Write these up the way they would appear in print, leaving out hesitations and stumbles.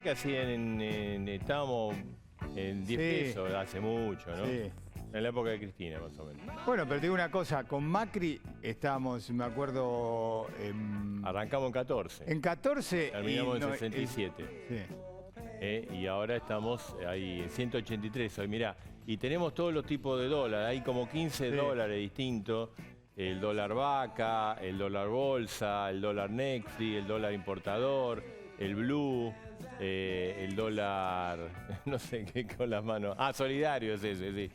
Casi estábamos en 10 pesos hace mucho, ¿no? Sí. En la época de Cristina, más o menos. Bueno, pero te digo una cosa, con Macri estábamos, me acuerdo, Arrancamos en 14. en 14 Terminamos y en 67. Sí. Y ahora estamos ahí en 183 hoy, mirá. Y tenemos todos los tipos de dólares, hay como 15 dólares distintos. El dólar vaca, el dólar bolsa, el dólar Nexti, el dólar importador, el blue, el dólar, no sé qué con las manos. Ah, solidario es ese, sí.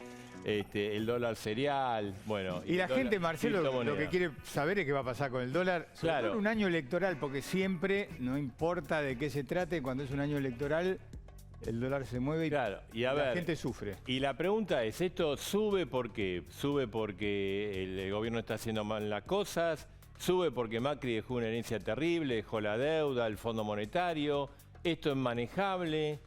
El dólar cereal, bueno. Y la gente, Marcelo, lo que quiere saber es qué va a pasar con el dólar. Sobre todo en un año electoral, porque siempre, no importa de qué se trate, cuando es un año electoral, el dólar se mueve y, la gente sufre. Y la pregunta es, ¿esto sube por qué? ¿Sube porque el gobierno está haciendo mal las cosas? ¿Sube porque Macri dejó una herencia terrible, dejó la deuda, el Fondo Monetario? ¿Esto es manejable?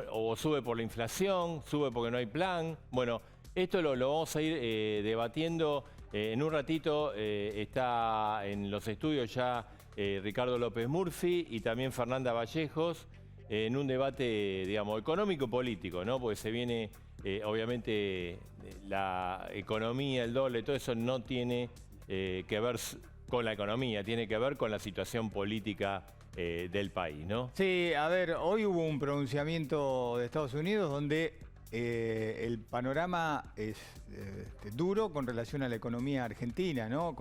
O sube por la inflación, sube porque no hay plan. Bueno, esto lo vamos a ir debatiendo. En un ratito está en los estudios ya Ricardo López Murphy y también Fernanda Vallejos en un debate, digamos, económico-político, ¿no? Porque se viene, obviamente, la economía, el dólar, todo eso no tiene que ver con la economía, tiene que ver con la situación política del país, ¿no? Sí, a ver, hoy hubo un pronunciamiento de Estados Unidos donde el panorama es duro con relación a la economía argentina, ¿no?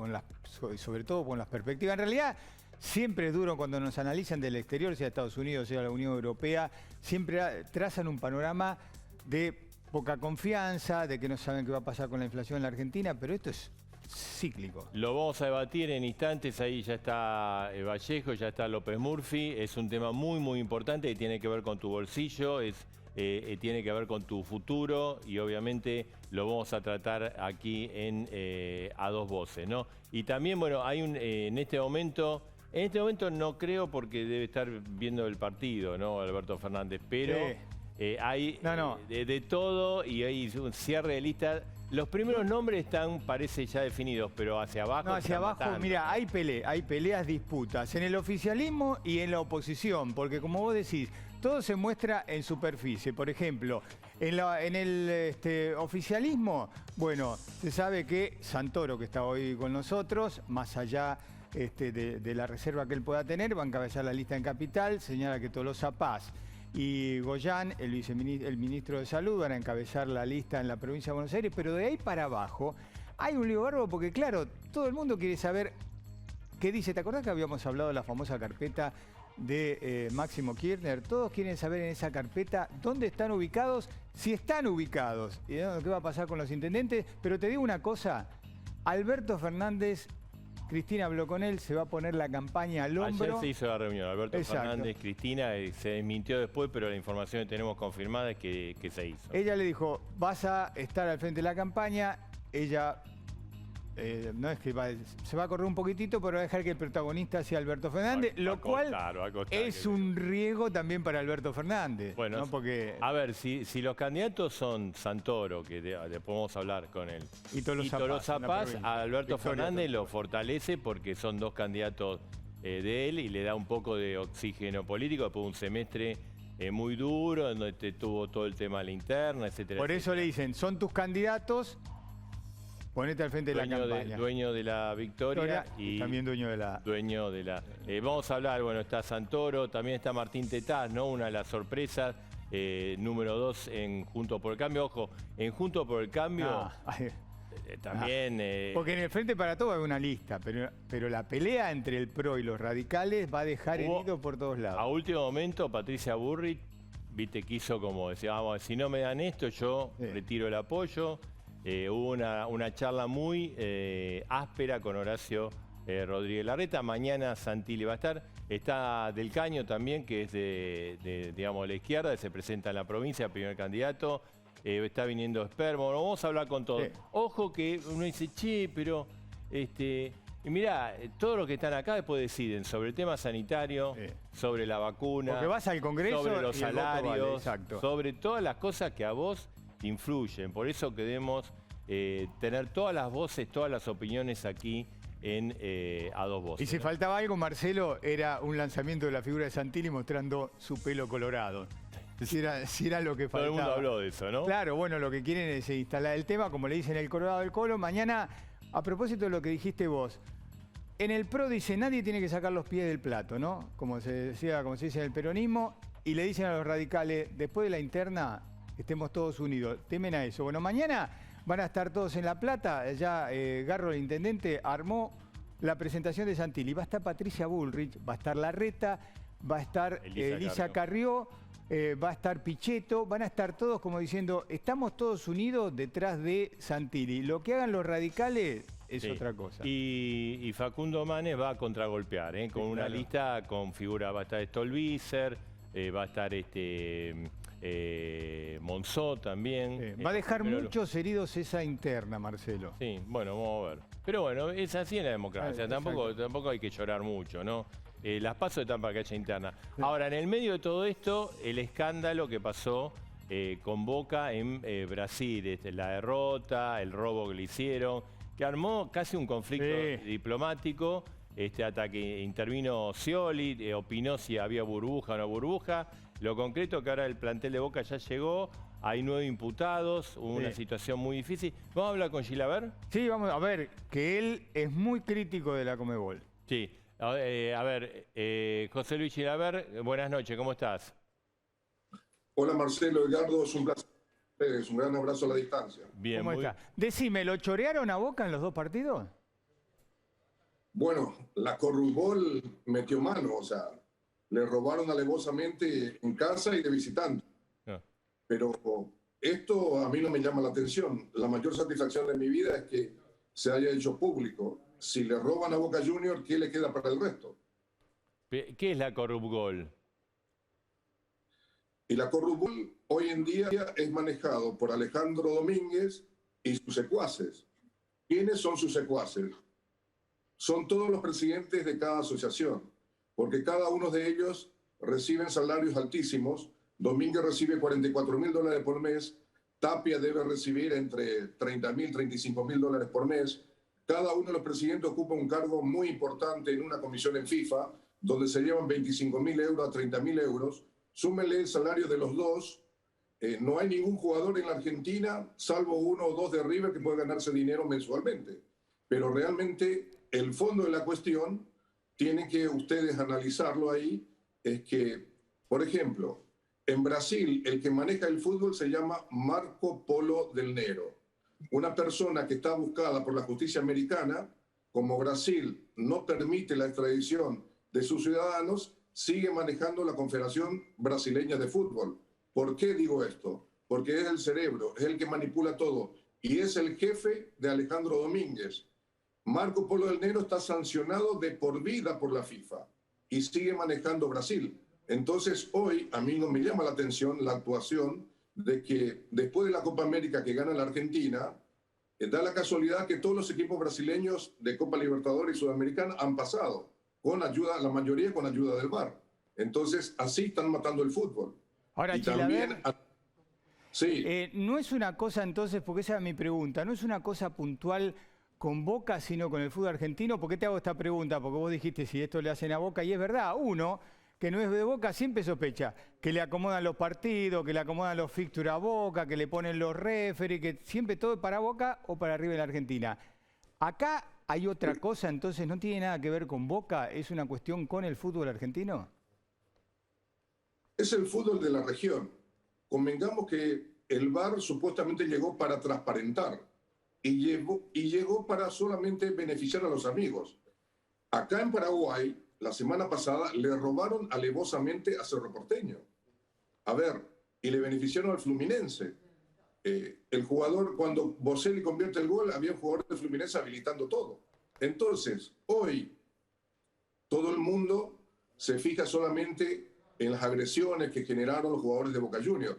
Sobre todo con las perspectivas. En realidad, siempre es duro cuando nos analizan del exterior, sea Estados Unidos, sea la Unión Europea, siempre trazan un panorama de poca confianza, de que no saben qué va a pasar con la inflación en la Argentina, pero esto es cíclico. Lo vamos a debatir en instantes, ahí ya está Vallejo, ya está López Murphy, es un tema muy importante que tiene que ver con tu bolsillo, tiene que ver con tu futuro y obviamente lo vamos a tratar aquí en A Dos Voces, ¿no? Y también, bueno, hay en este momento no creo porque debe estar viendo el partido, ¿no? Alberto Fernández, pero hay de todo y hay un cierre de lista. Los primeros nombres parece ya definidos, pero hacia abajo. No, hacia abajo, mira, hay peleas, disputas en el oficialismo y en la oposición, porque como vos decís, todo se muestra en superficie. Por ejemplo, en el oficialismo, bueno, se sabe que Santoro, que está hoy con nosotros, más allá de la reserva que él pueda tener, va a encabezar la lista en Capital, señala que Tolosa Paz y Goyán, el ministro de Salud, van a encabezar la lista en la provincia de Buenos Aires, pero de ahí para abajo hay un lío bárbaro porque, claro, todo el mundo quiere saber qué dice. ¿Te acordás que habíamos hablado de la famosa carpeta de Máximo Kirchner? Todos quieren saber en esa carpeta dónde están ubicados, si están ubicados, y qué va a pasar con los intendentes. Pero te digo una cosa, Alberto Fernández, Cristina habló con él, se va a poner la campaña al hombro. Ayer se hizo la reunión, Alberto Fernández, Cristina, se desmintió después, pero la información que tenemos confirmada es que se hizo. Ella le dijo, vas a estar al frente de la campaña. Ella, no es que se va a correr un poquitito, pero va a dejar que el protagonista sea Alberto Fernández, lo cual es un riesgo también para Alberto Fernández. Bueno, ¿no? Porque a ver, si los candidatos son Santoro, que después vamos a hablar con él, y Tolosa Paz, a Alberto Fernández lo fortalece porque son dos candidatos de él y le da un poco de oxígeno político después de un semestre muy duro, en donde tuvo todo el tema de la interna, etcétera. Por eso le dicen, son tus candidatos, ponete al frente de la campaña. Dueño de la victoria y también dueño de la... vamos a hablar, bueno, está Santoro, también está Martín Tetaz, ¿no? Una de las sorpresas, número 2 en Juntos por el Cambio. Ojo, en Juntos por el Cambio también... porque en el Frente para Todos hay una lista, pero la pelea entre el PRO y los radicales va a dejar heridos por todos lados. A último momento, Patricia Burrich, viste, quiso como decía, vamos, si no me dan esto, yo retiro el apoyo. Hubo una charla muy áspera con Horacio Rodríguez Larreta. Mañana Santilli va a estar. Está Del Caño también, que es digamos, la izquierda, se presenta en la provincia, primer candidato. Está viniendo Espermo. Bueno, vamos a hablar con todos. Ojo que uno dice, che, pero... Y mirá, todos los que están acá después deciden sobre el tema sanitario, sobre la vacuna, porque vas al Congreso, sobre los salarios, vale, sobre todas las cosas que a vos influyen. Por eso queremos tener todas las voces, todas las opiniones aquí a dos voces. Y si faltaba algo, Marcelo, era un lanzamiento de la figura de Santilli mostrando su pelo colorado. Si era lo que faltaba. Todo el mundo habló de eso, ¿no? Claro, bueno, lo que quieren es instalar el tema, como le dicen el Colorado del Colo. Mañana, a propósito de lo que dijiste vos, en el PRO dice, nadie tiene que sacar los pies del plato, ¿no? Como se dice en el peronismo, y le dicen a los radicales, después de la interna, estemos todos unidos. Temen a eso. Bueno, mañana van a estar todos en La Plata. Ya Garro, el intendente, armó la presentación de Santilli. Va a estar Patricia Bullrich, va a estar Larreta, va a estar Elisa Carrió, va a estar Pichetto, van a estar todos como diciendo, estamos todos unidos detrás de Santilli. Lo que hagan los radicales es otra cosa. Y Facundo Manes va a contragolpear, con una lista con figura, va a estar Stolbizer, va a estar Monzó también. Va a dejar muchos heridos esa interna, Marcelo. Sí, bueno, vamos a ver. Pero bueno, es así en la democracia, tampoco hay que llorar mucho, ¿no? Las pasos están para que haya interna. Ahora, en el medio de todo esto, el escándalo que pasó con Boca en Brasil, la derrota, el robo que le hicieron, que armó casi un conflicto diplomático, hasta que intervino Scioli, opinó si había burbuja o no burbuja. Lo concreto es que ahora el plantel de Boca ya llegó, hay 9 imputados, hubo una situación muy difícil. ¿Vamos a hablar con Chilaver? Sí, vamos a ver, que él es muy crítico de la Conmebol. Sí. A ver, José Luis Chilaver, buenas noches, ¿cómo estás? Hola Marcelo, Edgardo, es un placer. Un gran abrazo a la distancia. Bien, ¿cómo está? Decime, ¿lo chorearon a Boca en los 2 partidos? Bueno, la Conmebol metió mano, o sea, le robaron alevosamente en casa y de visitante. Pero esto a mí no me llama la atención. La mayor satisfacción de mi vida es que se haya hecho público. Si le roban a Boca Juniors, ¿qué le queda para el resto? ¿Qué es la Corrupgol? Y la Corrupgol hoy en día es manejado por Alejandro Domínguez y sus secuaces. ¿Quiénes son sus secuaces? Son todos los presidentes de cada asociación, porque cada uno de ellos reciben salarios altísimos. Domínguez recibe $44.000 por mes, Tapia debe recibir entre $30.000 y $35.000 por mes. Cada uno de los presidentes ocupa un cargo muy importante en una comisión en FIFA, donde se llevan 25.000 euros a 30.000 euros. Súmenle el salario de los dos. No hay ningún jugador en la Argentina, salvo 1 o 2 de River, que puede ganarse dinero mensualmente. Pero realmente el fondo de la cuestión, tienen que ustedes analizarlo ahí, es que, por ejemplo, en Brasil el que maneja el fútbol se llama Marco Polo del Nero. Una persona que está buscada por la justicia americana, como Brasil no permite la extradición de sus ciudadanos, sigue manejando la Confederación Brasileña de Fútbol. ¿Por qué digo esto? Porque es el cerebro, es el que manipula todo y es el jefe de Alejandro Domínguez. Marco Polo del Nero está sancionado de por vida por la FIFA y sigue manejando Brasil. Entonces hoy a mí no me llama la atención la actuación de que después de la Copa América que gana la Argentina, da la casualidad que todos los equipos brasileños de Copa Libertadores y Sudamericana han pasado, con ayuda, la mayoría con ayuda del VAR. Entonces así están matando el fútbol. Ahora, y también, sí. No es una cosa entonces, porque esa es mi pregunta, no es una cosa puntual con Boca, sino con el fútbol argentino. ¿Por qué te hago esta pregunta? Porque vos dijiste si esto le hacen a Boca, y es verdad, uno que no es de Boca siempre sospecha que le acomodan los partidos, que le acomodan los fixtures a Boca, que le ponen los referees, que siempre todo es para Boca o para arriba de la Argentina. Acá hay otra cosa, entonces no tiene nada que ver con Boca, es una cuestión con el fútbol argentino. Es el fútbol de la región. Convengamos que el VAR supuestamente llegó para transparentar y llegó para solamente beneficiar a los amigos. Acá en Paraguay, la semana pasada, le robaron alevosamente a Cerro Porteño. A ver, y le beneficiaron al Fluminense. El jugador, cuando Boselli convierte el gol, había un jugador de Fluminense habilitando todo. Entonces, hoy, todo el mundo se fija solamente en las agresiones que generaron los jugadores de Boca Juniors.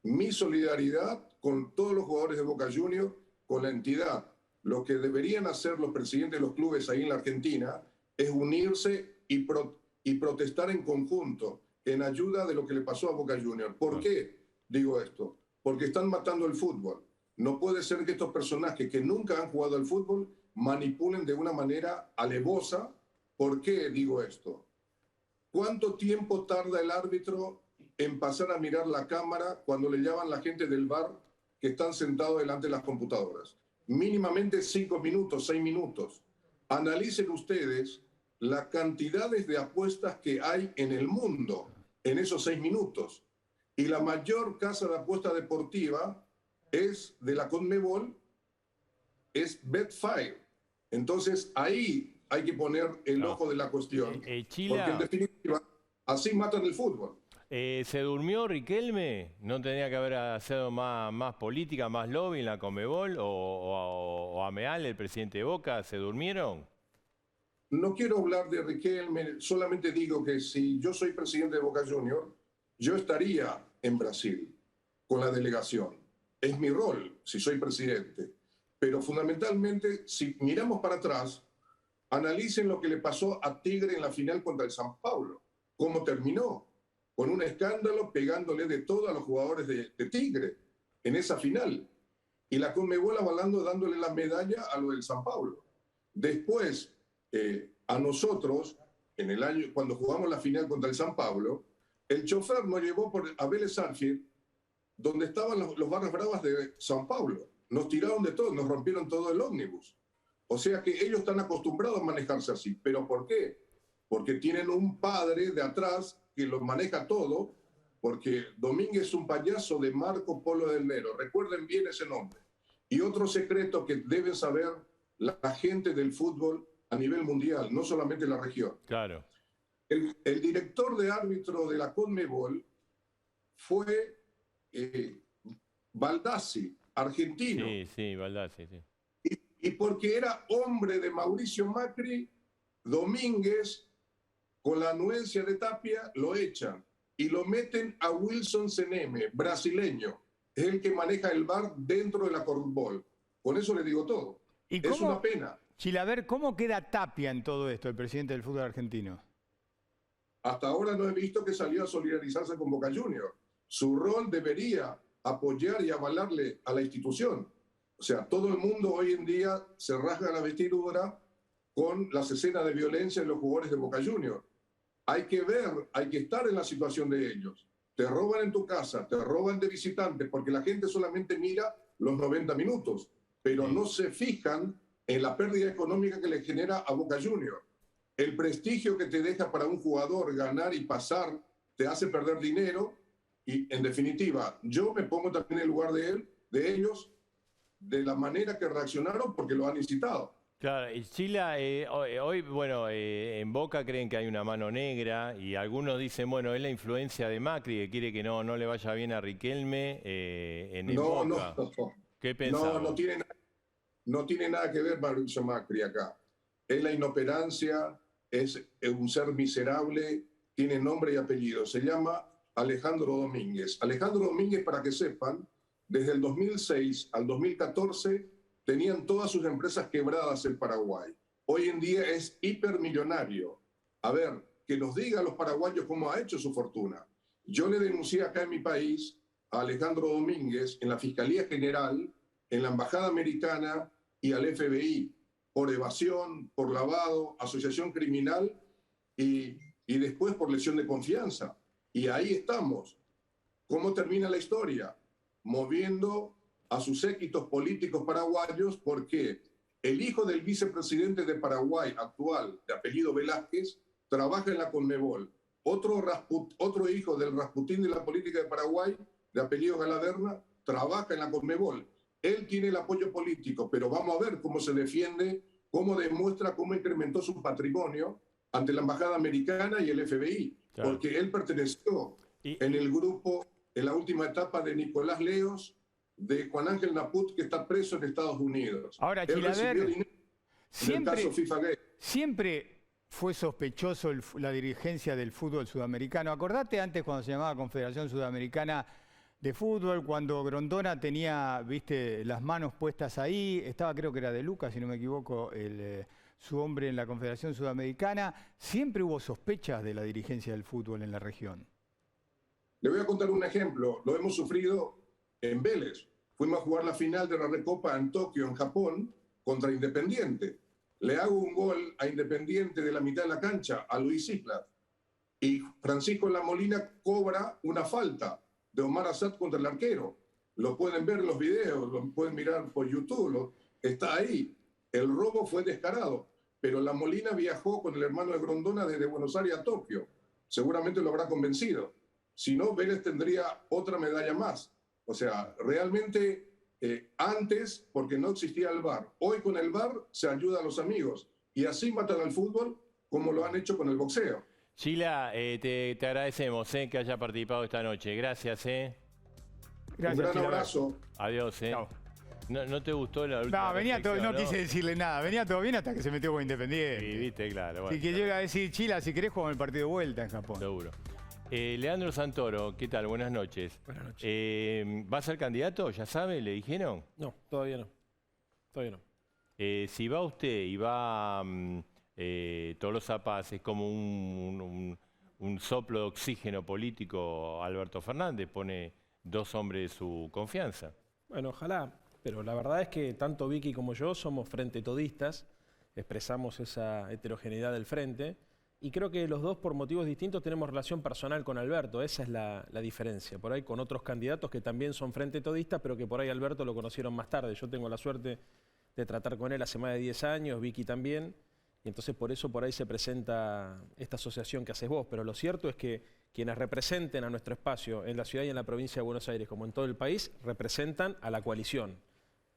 Mi solidaridad con todos los jugadores de Boca Juniors, con la entidad. Lo que deberían hacer los presidentes de los clubes ahí en la Argentina es unirse y protestar en conjunto en ayuda de lo que le pasó a Boca Juniors. ¿Por qué digo esto? Porque están matando el fútbol. No puede ser que estos personajes que nunca han jugado al fútbol manipulen de una manera alevosa. ¿Por qué digo esto? ¿Cuánto tiempo tarda el árbitro en pasar a mirar la cámara cuando le llaman la gente del VAR que están sentados delante de las computadoras? Mínimamente 5 minutos, 6 minutos. Analicen ustedes las cantidades de apuestas que hay en el mundo en esos 6 minutos. Y la mayor casa de apuesta deportiva es de la CONMEBOL, es Betfair. Entonces ahí hay que poner el ojo de la cuestión. Chila, porque en definitiva, así matan el fútbol. ¿Se durmió Riquelme? ¿No tenía que haber sido más política, más lobby en la CONMEBOL? ¿O Ameal, el presidente de Boca, se durmieron? No quiero hablar de Riquelme, solamente digo que si yo soy presidente de Boca Juniors, yo estaría en Brasil con la delegación. Es mi rol si soy presidente. Pero fundamentalmente, si miramos para atrás, analicen lo que le pasó a Tigre en la final contra el São Paulo. ¿Cómo terminó? Con un escándalo pegándole de todo a los jugadores de Tigre en esa final. Y la CONMEBOL avalando, dándole la medalla a lo del São Paulo. Después, a nosotros, en el año, cuando jugamos la final contra el São Paulo, el chofer nos llevó a Vélez Sarsfield, donde estaban los barras bravas de São Paulo. Nos tiraron de todo, nos rompieron todo el ómnibus. O sea que ellos están acostumbrados a manejarse así. ¿Pero por qué? Porque tienen un padre de atrás que los maneja todo, porque Domínguez es un payaso de Marco Polo del Nero. Recuerden bien ese nombre. Y otro secreto que deben saber la gente del fútbol a nivel mundial, no solamente la región. Claro. El director de árbitro de la CONMEBOL fue Baldassi, argentino. Sí, Baldassi, sí. Y porque era hombre de Mauricio Macri, Domínguez, con la anuencia de Tapia, lo echan y lo meten a Wilson Ceneme, brasileño. Es el que maneja el VAR dentro de la CONMEBOL. Con eso le digo todo. ¿Y es una pena. Chilaver, ¿cómo queda Tapia en todo esto, el presidente del fútbol argentino? Hasta ahora no he visto que salió a solidarizarse con Boca Juniors. Su rol debería apoyar y avalarle a la institución. O sea, todo el mundo hoy en día se rasga la vestidura con las escenas de violencia en los jugadores de Boca Juniors. Hay que ver, hay que estar en la situación de ellos. Te roban en tu casa, te roban de visitantes, porque la gente solamente mira los 90 minutos, pero no se fijan en la pérdida económica que le genera a Boca Juniors. El prestigio que te deja para un jugador ganar y pasar te hace perder dinero y, en definitiva, yo me pongo también en el lugar de ellos, de la manera que reaccionaron porque lo han incitado. Claro, y Chila, hoy, bueno, en Boca creen que hay una mano negra y algunos dicen, bueno, es la influencia de Macri que quiere que no le vaya bien a Riquelme en Boca. No. ¿Qué pensás? No tiene nada que ver Mauricio Macri acá. Es la inoperancia, es un ser miserable, tiene nombre y apellido. Se llama Alejandro Domínguez. Alejandro Domínguez, para que sepan, desde el 2006 al 2014 tenían todas sus empresas quebradas en Paraguay. Hoy en día es hipermillonario. A ver, que nos diga a los paraguayos cómo ha hecho su fortuna. Yo le denuncié acá en mi país a Alejandro Domínguez en la Fiscalía General, en la Embajada Americana y al FBI por evasión, por lavado, asociación criminal y después por lesión de confianza. Y ahí estamos. ¿Cómo termina la historia? Moviendo a sus séquitos políticos paraguayos porque el hijo del vicepresidente de Paraguay actual, de apellido Velázquez, trabaja en la CONMEBOL. Otro hijo del Rasputín de la política de Paraguay, de apellido Galaverna, trabaja en la CONMEBOL. Él tiene el apoyo político, pero vamos a ver cómo se defiende, cómo demuestra cómo incrementó su patrimonio ante la Embajada Americana y el FBI, claro. Porque él perteneció en el grupo, en la última etapa de Nicolás Leos, de Juan Ángel Naput, que está preso en Estados Unidos. Ahora, Chilaver, siempre fue sospechoso la dirigencia del fútbol sudamericano. Acordate antes cuando se llamaba Confederación Sudamericana de Fútbol, cuando Grondona tenía, viste, las manos puestas ahí, estaba, creo que era de Lucas, si no me equivoco, su hombre en la Confederación Sudamericana. Siempre hubo sospechas de la dirigencia del fútbol en la región. Le voy a contar un ejemplo. Lo hemos sufrido en Vélez. Fuimos a jugar la final de la Recopa en Tokio, en Japón, contra Independiente. Le hago un gol a Independiente de la mitad de la cancha, a Luis Isla. Y Francisco La Molina cobra una falta de Omar Asad contra el arquero. Lo pueden ver en los videos, lo pueden mirar por YouTube, está ahí. El robo fue descarado, pero La Molina viajó con el hermano de Grondona desde Buenos Aires a Tokio. Seguramente lo habrá convencido. Si no, Vélez tendría otra medalla más. O sea, realmente antes, porque no existía el VAR. Hoy con el VAR se ayuda a los amigos. Y así matan al fútbol como lo han hecho con el boxeo. Chila, te agradecemos que haya participado esta noche. Gracias. Gracias, Un gran Chila. abrazo. Adiós. Chao. ¿No te gustó la última No, venía todo, reflexión, no quise decirle nada. Venía todo bien hasta que se metió con Independiente. Sí, viste, claro. Bueno, Y que yo iba a decir, Chila, si querés jugamos el partido de vuelta en Japón. seguro. Leandro Santoro, ¿qué tal? Buenas noches. Buenas noches. ¿Va a ser candidato? ¿Ya sabe? ¿Le dijeron? No, todavía no. Todavía no. Si va usted y va Tolosa Paz, es como un soplo de oxígeno político. Alberto Fernández pone dos hombres de su confianza. Bueno, ojalá. Pero la verdad es que tanto Vicky como yo somos frente todistas, expresamos esa heterogeneidad del frente, y creo que los dos, por motivos distintos, tenemos relación personal con Alberto. Esa es la diferencia. Por ahí con otros candidatos que también son frente todistas, pero que por ahí Alberto lo conocieron más tarde. Yo tengo la suerte de tratar con él hace más de 10 años, Vicky también, y entonces por eso por ahí se presenta esta asociación que haces vos. Pero lo cierto es que quienes representen a nuestro espacio en la ciudad y en la provincia de Buenos Aires, como en todo el país, representan a la coalición.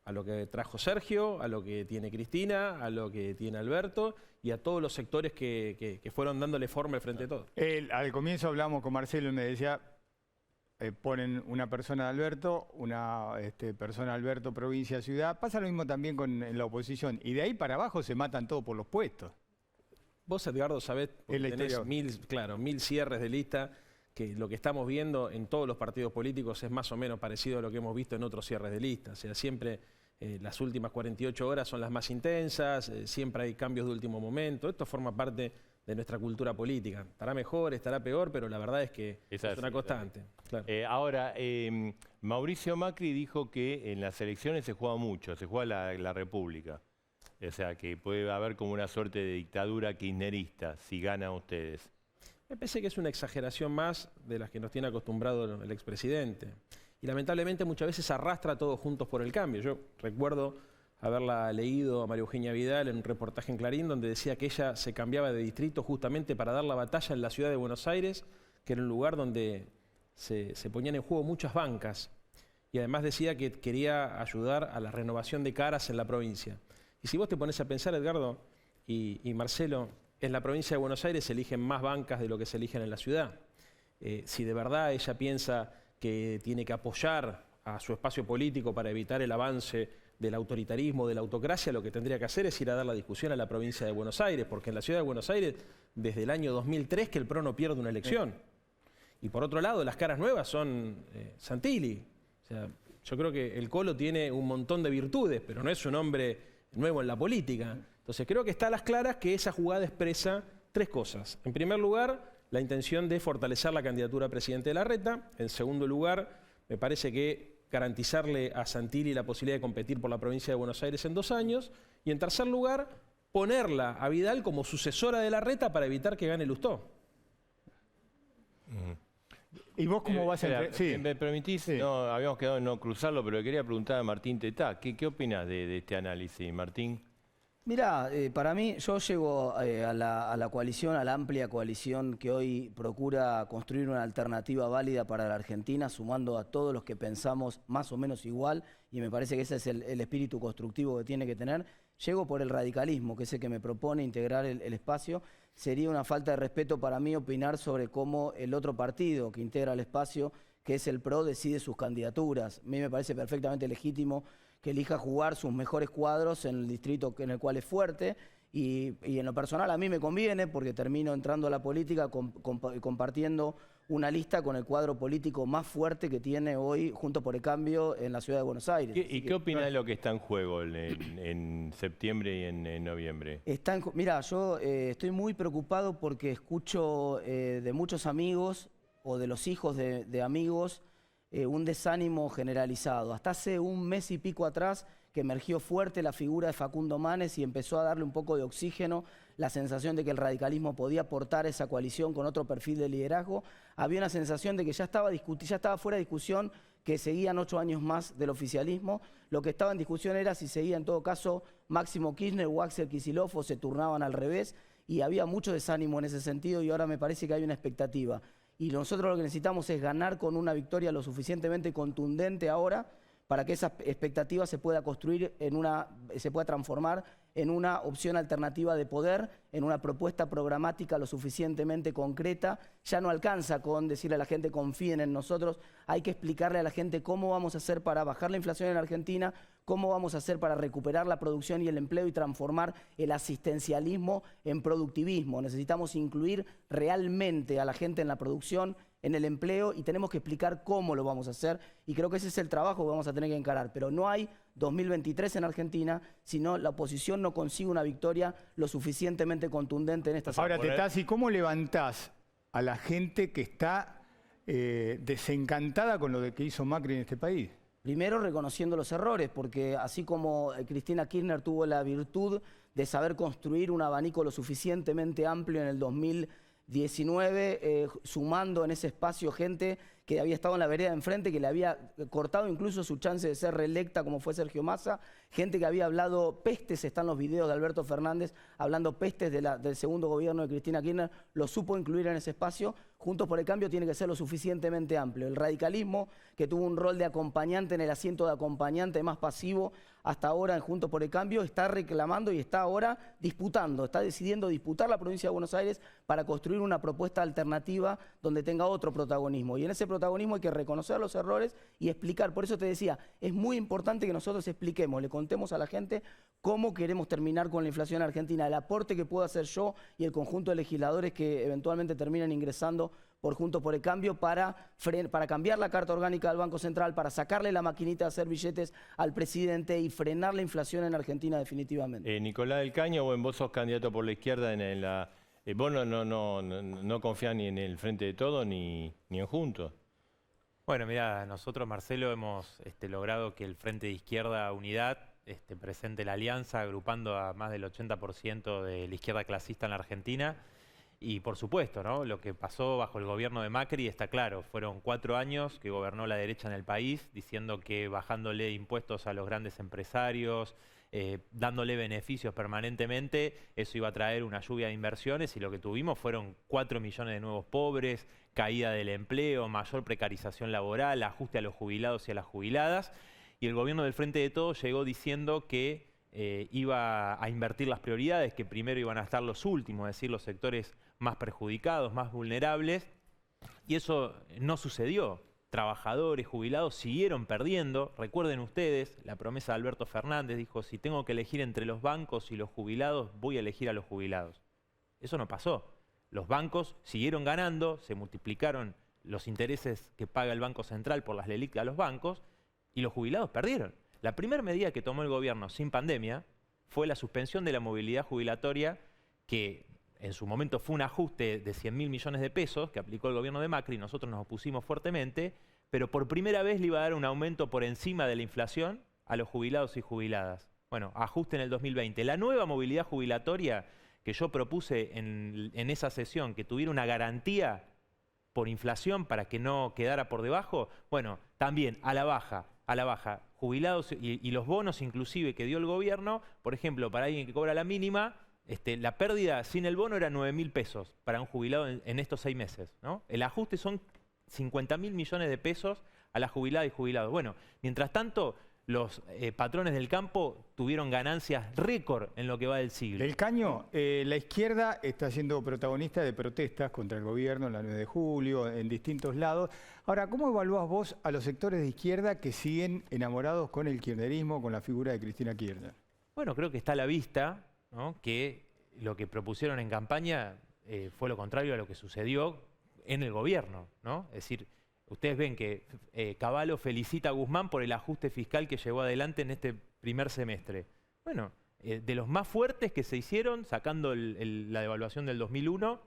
A lo que trajo Sergio, a lo que tiene Cristina, a lo que tiene Alberto y a todos los sectores que fueron dándole forma al Frente de Todos. Al comienzo hablamos con Marcelo y me decía, ponen una persona de Alberto, una persona Alberto, provincia, ciudad. Pasa lo mismo también en la oposición. Y de ahí para abajo se matan todos por los puestos. Vos, Edgardo, sabés, porque Es la tenés historia. 1000 cierres de lista, que lo que estamos viendo en todos los partidos políticos es más o menos parecido a lo que hemos visto en otros cierres de lista. O sea, siempre las últimas 48 horas son las más intensas, siempre hay cambios de último momento. Esto forma parte de nuestra cultura política. Estará mejor, estará peor, pero la verdad es que es una constante. Claro. Ahora, Mauricio Macri dijo que en las elecciones se juega mucho, se juega la República. O sea, que puede haber como una suerte de dictadura kirchnerista si ganan ustedes. Me parece que es una exageración más de las que nos tiene acostumbrado el expresidente. Y lamentablemente muchas veces arrastra a todos juntos por el cambio. Yo recuerdo haberla leído a María Eugenia Vidal en un reportaje en Clarín donde decía que ella se cambiaba de distrito justamente para dar la batalla en la ciudad de Buenos Aires, que era un lugar donde se ponían en juego muchas bancas. Y además decía que quería ayudar a la renovación de caras en la provincia. Y si vos te pones a pensar, Edgardo y Marcelo, en la provincia de Buenos Aires se eligen más bancas de lo que se eligen en la ciudad. Si de verdad ella piensa que tiene que apoyar a su espacio político para evitar el avance del autoritarismo, de la autocracia, lo que tendría que hacer es ir a dar la discusión a la provincia de Buenos Aires, porque en la ciudad de Buenos Aires, desde el año 2003 que el PRO no pierde una elección. Y por otro lado, las caras nuevas son Santilli. O sea, yo creo que el Colo tiene un montón de virtudes, pero no es un hombre nuevo en la política. Entonces creo que está a las claras que esa jugada expresa tres cosas. En primer lugar, la intención de fortalecer la candidatura a presidente de Larreta. En segundo lugar, me parece que garantizarle a Santilli la posibilidad de competir por la provincia de Buenos Aires en 2 años. Y en tercer lugar, ponerla a Vidal como sucesora de Larreta para evitar que gane Lustó. ¿Y vos cómo vas a...? Sí. ¿Me permitís? Sí. No, habíamos quedado en no cruzarlo, pero le quería preguntar a Martín Tetá. ¿Qué opinas de este análisis, Martín? Mirá, para mí, yo llego a la coalición, a la amplia coalición que hoy procura construir una alternativa válida para la Argentina, sumando a todos los que pensamos más o menos igual, y me parece que ese es el espíritu constructivo que tiene que tener. Llego por el radicalismo, que es el que me propone integrar el espacio. Sería una falta de respeto para mí opinar sobre cómo el otro partido que integra el espacio, que es el PRO, decide sus candidaturas. A mí me parece perfectamente legítimo que elija jugar sus mejores cuadros en el distrito en el cual es fuerte, y en lo personal a mí me conviene porque termino entrando a la política compartiendo una lista con el cuadro político más fuerte que tiene hoy Juntos por el Cambio en la ciudad de Buenos Aires. ¿Y qué opina de lo que está en juego en septiembre y en noviembre? Mira, yo estoy muy preocupado porque escucho de muchos amigos o de los hijos de amigos un desánimo generalizado. Hasta hace un mes y pico atrás que emergió fuerte la figura de Facundo Manes y empezó a darle un poco de oxígeno, la sensación de que el radicalismo podía aportar esa coalición con otro perfil de liderazgo, había una sensación de que ya estaba fuera de discusión que seguían 8 años más del oficialismo. Lo que estaba en discusión era si seguía en todo caso Máximo Kirchner o Axel Kicillof, o se turnaban al revés, y había mucho desánimo en ese sentido, y ahora me parece que hay una expectativa. Y nosotros lo que necesitamos es ganar con una victoria lo suficientemente contundente ahora para que esa expectativa se pueda construir se pueda transformar en una opción alternativa de poder, en una propuesta programática lo suficientemente concreta. Ya no alcanza con decirle a la gente confíen en nosotros, hay que explicarle a la gente cómo vamos a hacer para bajar la inflación en Argentina, cómo vamos a hacer para recuperar la producción y el empleo y transformar el asistencialismo en productivismo. Necesitamos incluir realmente a la gente en la producción, en el empleo, y tenemos que explicar cómo lo vamos a hacer, y creo que ese es el trabajo que vamos a tener que encarar. Pero no hay 2023 en Argentina si no la oposición no consigue una victoria lo suficientemente contundente en esta Ahora, Tetazzi, ¿cómo levantás a la gente que está desencantada con lo que hizo Macri en este país? Primero reconociendo los errores, porque así como Cristina Kirchner tuvo la virtud de saber construir un abanico lo suficientemente amplio en el 2019, sumando en ese espacio gente que había estado en la vereda de enfrente, que le había cortado incluso su chance de ser reelecta, como fue Sergio Massa, gente que había hablado pestes, están los videos de Alberto Fernández hablando pestes del segundo gobierno de Cristina Kirchner, lo supo incluir en ese espacio. Juntos por el Cambio tiene que ser lo suficientemente amplio. El radicalismo, que tuvo un rol de acompañante en el asiento de acompañante más pasivo hasta ahora en Juntos por el Cambio, está reclamando y está ahora disputando, está decidiendo disputar la provincia de Buenos Aires para construir una propuesta alternativa donde tenga otro protagonismo. Y en ese protagonismo hay que reconocer los errores y explicar. Por eso te decía, es muy importante que nosotros expliquemos, le contemos a la gente cómo queremos terminar con la inflación en Argentina, el aporte que puedo hacer yo y el conjunto de legisladores que eventualmente terminen ingresando por Juntos por el Cambio para cambiar la Carta Orgánica del Banco Central, para sacarle la maquinita de hacer billetes al presidente y frenar la inflación en Argentina definitivamente. Nicolás del Caño, vos sos candidato por la izquierda vos no confías ni en el Frente de Todos ni en Juntos. Bueno, mira, nosotros, Marcelo, hemos logrado que el Frente de Izquierda Unidad presente la alianza, agrupando a más del 80% de la izquierda clasista en la Argentina. Y por supuesto, ¿no? Lo que pasó bajo el gobierno de Macri está claro. Fueron 4 años que gobernó la derecha en el país, diciendo que bajándole impuestos a los grandes empresarios, dándole beneficios permanentemente, eso iba a traer una lluvia de inversiones, y lo que tuvimos fueron 4 millones de nuevos pobres, caída del empleo, mayor precarización laboral, ajuste a los jubilados y a las jubiladas. Y el gobierno del Frente de Todos llegó diciendo que iba a invertir las prioridades, que primero iban a estar los últimos, es decir, los sectores más perjudicados, más vulnerables, y eso no sucedió. Trabajadores, jubilados siguieron perdiendo. Recuerden ustedes, la promesa de Alberto Fernández dijo, si tengo que elegir entre los bancos y los jubilados, voy a elegir a los jubilados. Eso no pasó. Los bancos siguieron ganando, se multiplicaron los intereses que paga el Banco Central por las LELIQ a los bancos, y los jubilados perdieron. La primera medida que tomó el gobierno sin pandemia fue la suspensión de la movilidad jubilatoria, que en su momento fue un ajuste de 100.000 millones de pesos que aplicó el gobierno de Macri. Nosotros nos opusimos fuertemente, pero por primera vez le iba a dar un aumento por encima de la inflación a los jubilados y jubiladas. Bueno, ajuste en el 2020. La nueva movilidad jubilatoria que yo propuse en esa sesión, que tuviera una garantía por inflación para que no quedara por debajo, bueno, también a la baja. Jubilados y los bonos inclusive que dio el gobierno, por ejemplo, para alguien que cobra la mínima, la pérdida sin el bono era 9.000 pesos para un jubilado en estos 6 meses, ¿no? El ajuste son 50.000 millones de pesos a las jubiladas y jubilados. Bueno, mientras tanto, los patrones del campo tuvieron ganancias récord en lo que va del siglo. Del Caño, la izquierda está siendo protagonista de protestas contra el gobierno en la 9 de julio, en distintos lados. Ahora, ¿cómo evaluás vos a los sectores de izquierda que siguen enamorados con el kirchnerismo, con la figura de Cristina Kirchner? Bueno, creo que está a la vista, ¿no?, que lo que propusieron en campaña fue lo contrario a lo que sucedió en el gobierno, ¿no? Es decir, ustedes ven que Cavallo felicita a Guzmán por el ajuste fiscal que llevó adelante en este primer semestre. Bueno, de los más fuertes que se hicieron, sacando la devaluación del 2001,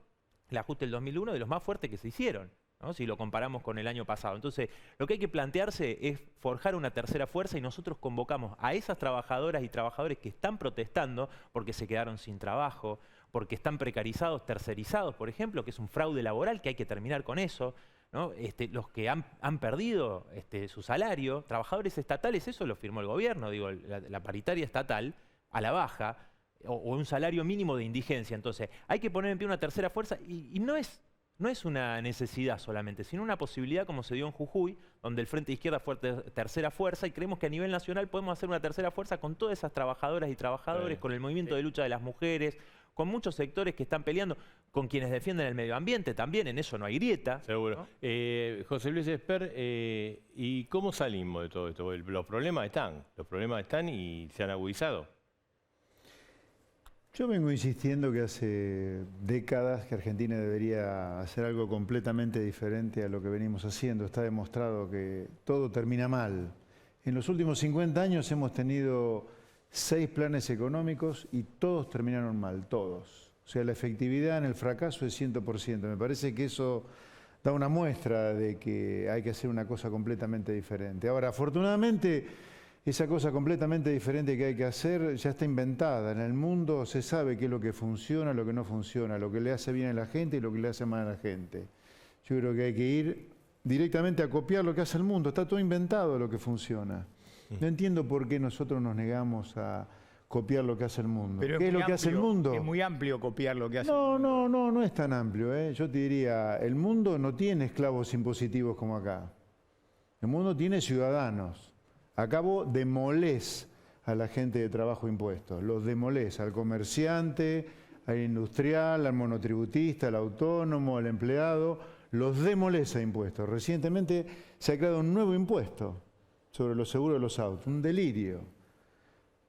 el ajuste del 2001, de los más fuertes que se hicieron. ¿no? Si lo comparamos con el año pasado. Entonces, lo que hay que plantearse es forjar una tercera fuerza y nosotros convocamos a esas trabajadoras y trabajadores que están protestando porque se quedaron sin trabajo, porque están precarizados, tercerizados, por ejemplo, que es un fraude laboral, que hay que terminar con eso, ¿no? Los que han perdido su salario, trabajadores estatales, eso lo firmó el gobierno, digo, la paritaria estatal a la baja, o un salario mínimo de indigencia. Entonces, hay que poner en pie una tercera fuerza y no es una necesidad solamente, sino una posibilidad como se dio en Jujuy, donde el Frente de Izquierda fue tercera fuerza y creemos que a nivel nacional podemos hacer una tercera fuerza con todas esas trabajadoras y trabajadores, con el movimiento de lucha de las mujeres, con muchos sectores que están peleando, con quienes defienden el medio ambiente también, en eso no hay grieta. Seguro. ¿No? José Luis Esper, ¿y cómo salimos de todo esto? Los problemas están y se han agudizado. Yo vengo insistiendo que hace décadas que Argentina debería hacer algo completamente diferente a lo que venimos haciendo. Está demostrado que todo termina mal. En los últimos 50 años hemos tenido 6 planes económicos y todos terminaron mal, todos. O sea, la efectividad en el fracaso es 100%. Me parece que eso da una muestra de que hay que hacer una cosa completamente diferente. Ahora, afortunadamente, esa cosa completamente diferente que hay que hacer ya está inventada. En el mundo se sabe qué es lo que funciona, lo que no funciona, lo que le hace bien a la gente y lo que le hace mal a la gente. Yo creo que hay que ir directamente a copiar lo que hace el mundo. Está todo inventado lo que funciona. No entiendo por qué nosotros nos negamos a copiar lo que hace el mundo. Pero ¿Qué es lo que hace el mundo? Es muy amplio copiar lo que hace el mundo. No es tan amplio. Yo te diría, el mundo no tiene esclavos impositivos como acá. El mundo tiene ciudadanos. Acá vos demolés a la gente de trabajo impuestos, los demolés al comerciante, al industrial, al monotributista, al autónomo, al empleado, los demolés a impuestos. Recientemente se ha creado un nuevo impuesto sobre los seguros de los autos, un delirio.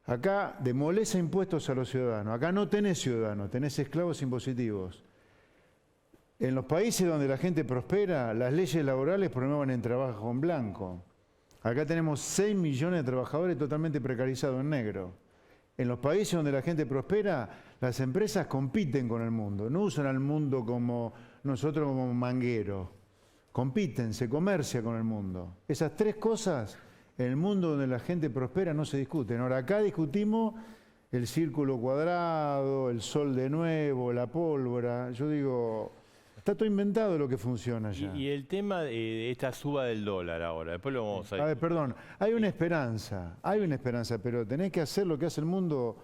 Acá demolés a impuestos a los ciudadanos, acá no tenés ciudadanos, tenés esclavos impositivos. En los países donde la gente prospera, las leyes laborales promueven el trabajo en blanco. Acá tenemos 6 millones de trabajadores totalmente precarizados en negro. En los países donde la gente prospera, las empresas compiten con el mundo. No usan al mundo como nosotros como manguero. Compiten, se comercia con el mundo. Esas 3 cosas, en el mundo donde la gente prospera, no se discuten. Ahora, acá discutimos el círculo cuadrado, el sol de nuevo, la pólvora. Yo digo, está todo inventado lo que funciona ya. Y el tema de esta suba del dólar ahora, después lo vamos a... A ver, perdón, hay una esperanza, pero tenés que hacer lo que hace el mundo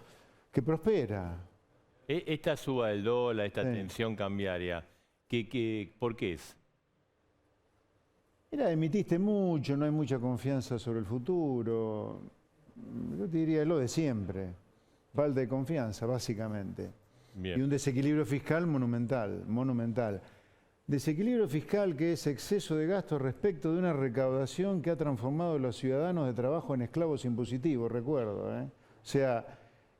que prospera. Esta suba del dólar, esta tensión cambiaria, ¿por qué es? Mira, emitiste mucho, no hay mucha confianza sobre el futuro. Yo te diría lo de siempre. Falta de confianza, básicamente. Bien. Y un desequilibrio fiscal monumental. Desequilibrio fiscal que es exceso de gasto respecto de una recaudación que ha transformado a los ciudadanos de trabajo en esclavos impositivos, recuerdo. O sea,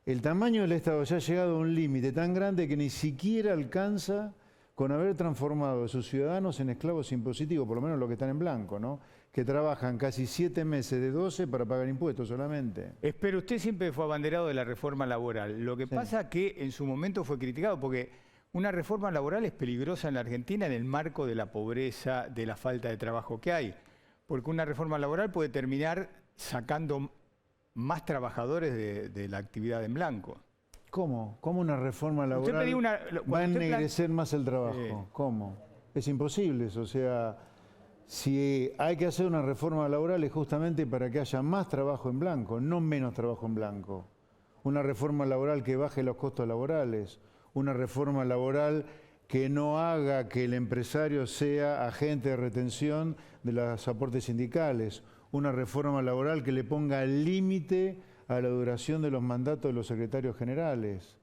el tamaño del Estado ya ha llegado a un límite tan grande que ni siquiera alcanza con haber transformado a sus ciudadanos en esclavos impositivos, por lo menos los que están en blanco, ¿no? Que trabajan casi 7 meses de 12 para pagar impuestos solamente. Pero usted siempre fue abanderado de la reforma laboral. Lo que pasa que en su momento fue criticado porque una reforma laboral es peligrosa en la Argentina en el marco de la pobreza, de la falta de trabajo que hay. Porque una reforma laboral puede terminar sacando más trabajadores de la actividad en blanco. ¿Cómo? ¿Cómo una reforma laboral va a ennegrecer más el trabajo? ¿Cómo? Es imposible eso. O sea, si hay que hacer una reforma laboral es justamente para que haya más trabajo en blanco, no menos trabajo en blanco. Una reforma laboral que baje los costos laborales, una reforma laboral que no haga que el empresario sea agente de retención de los aportes sindicales, una reforma laboral que le ponga límite a la duración de los mandatos de los secretarios generales,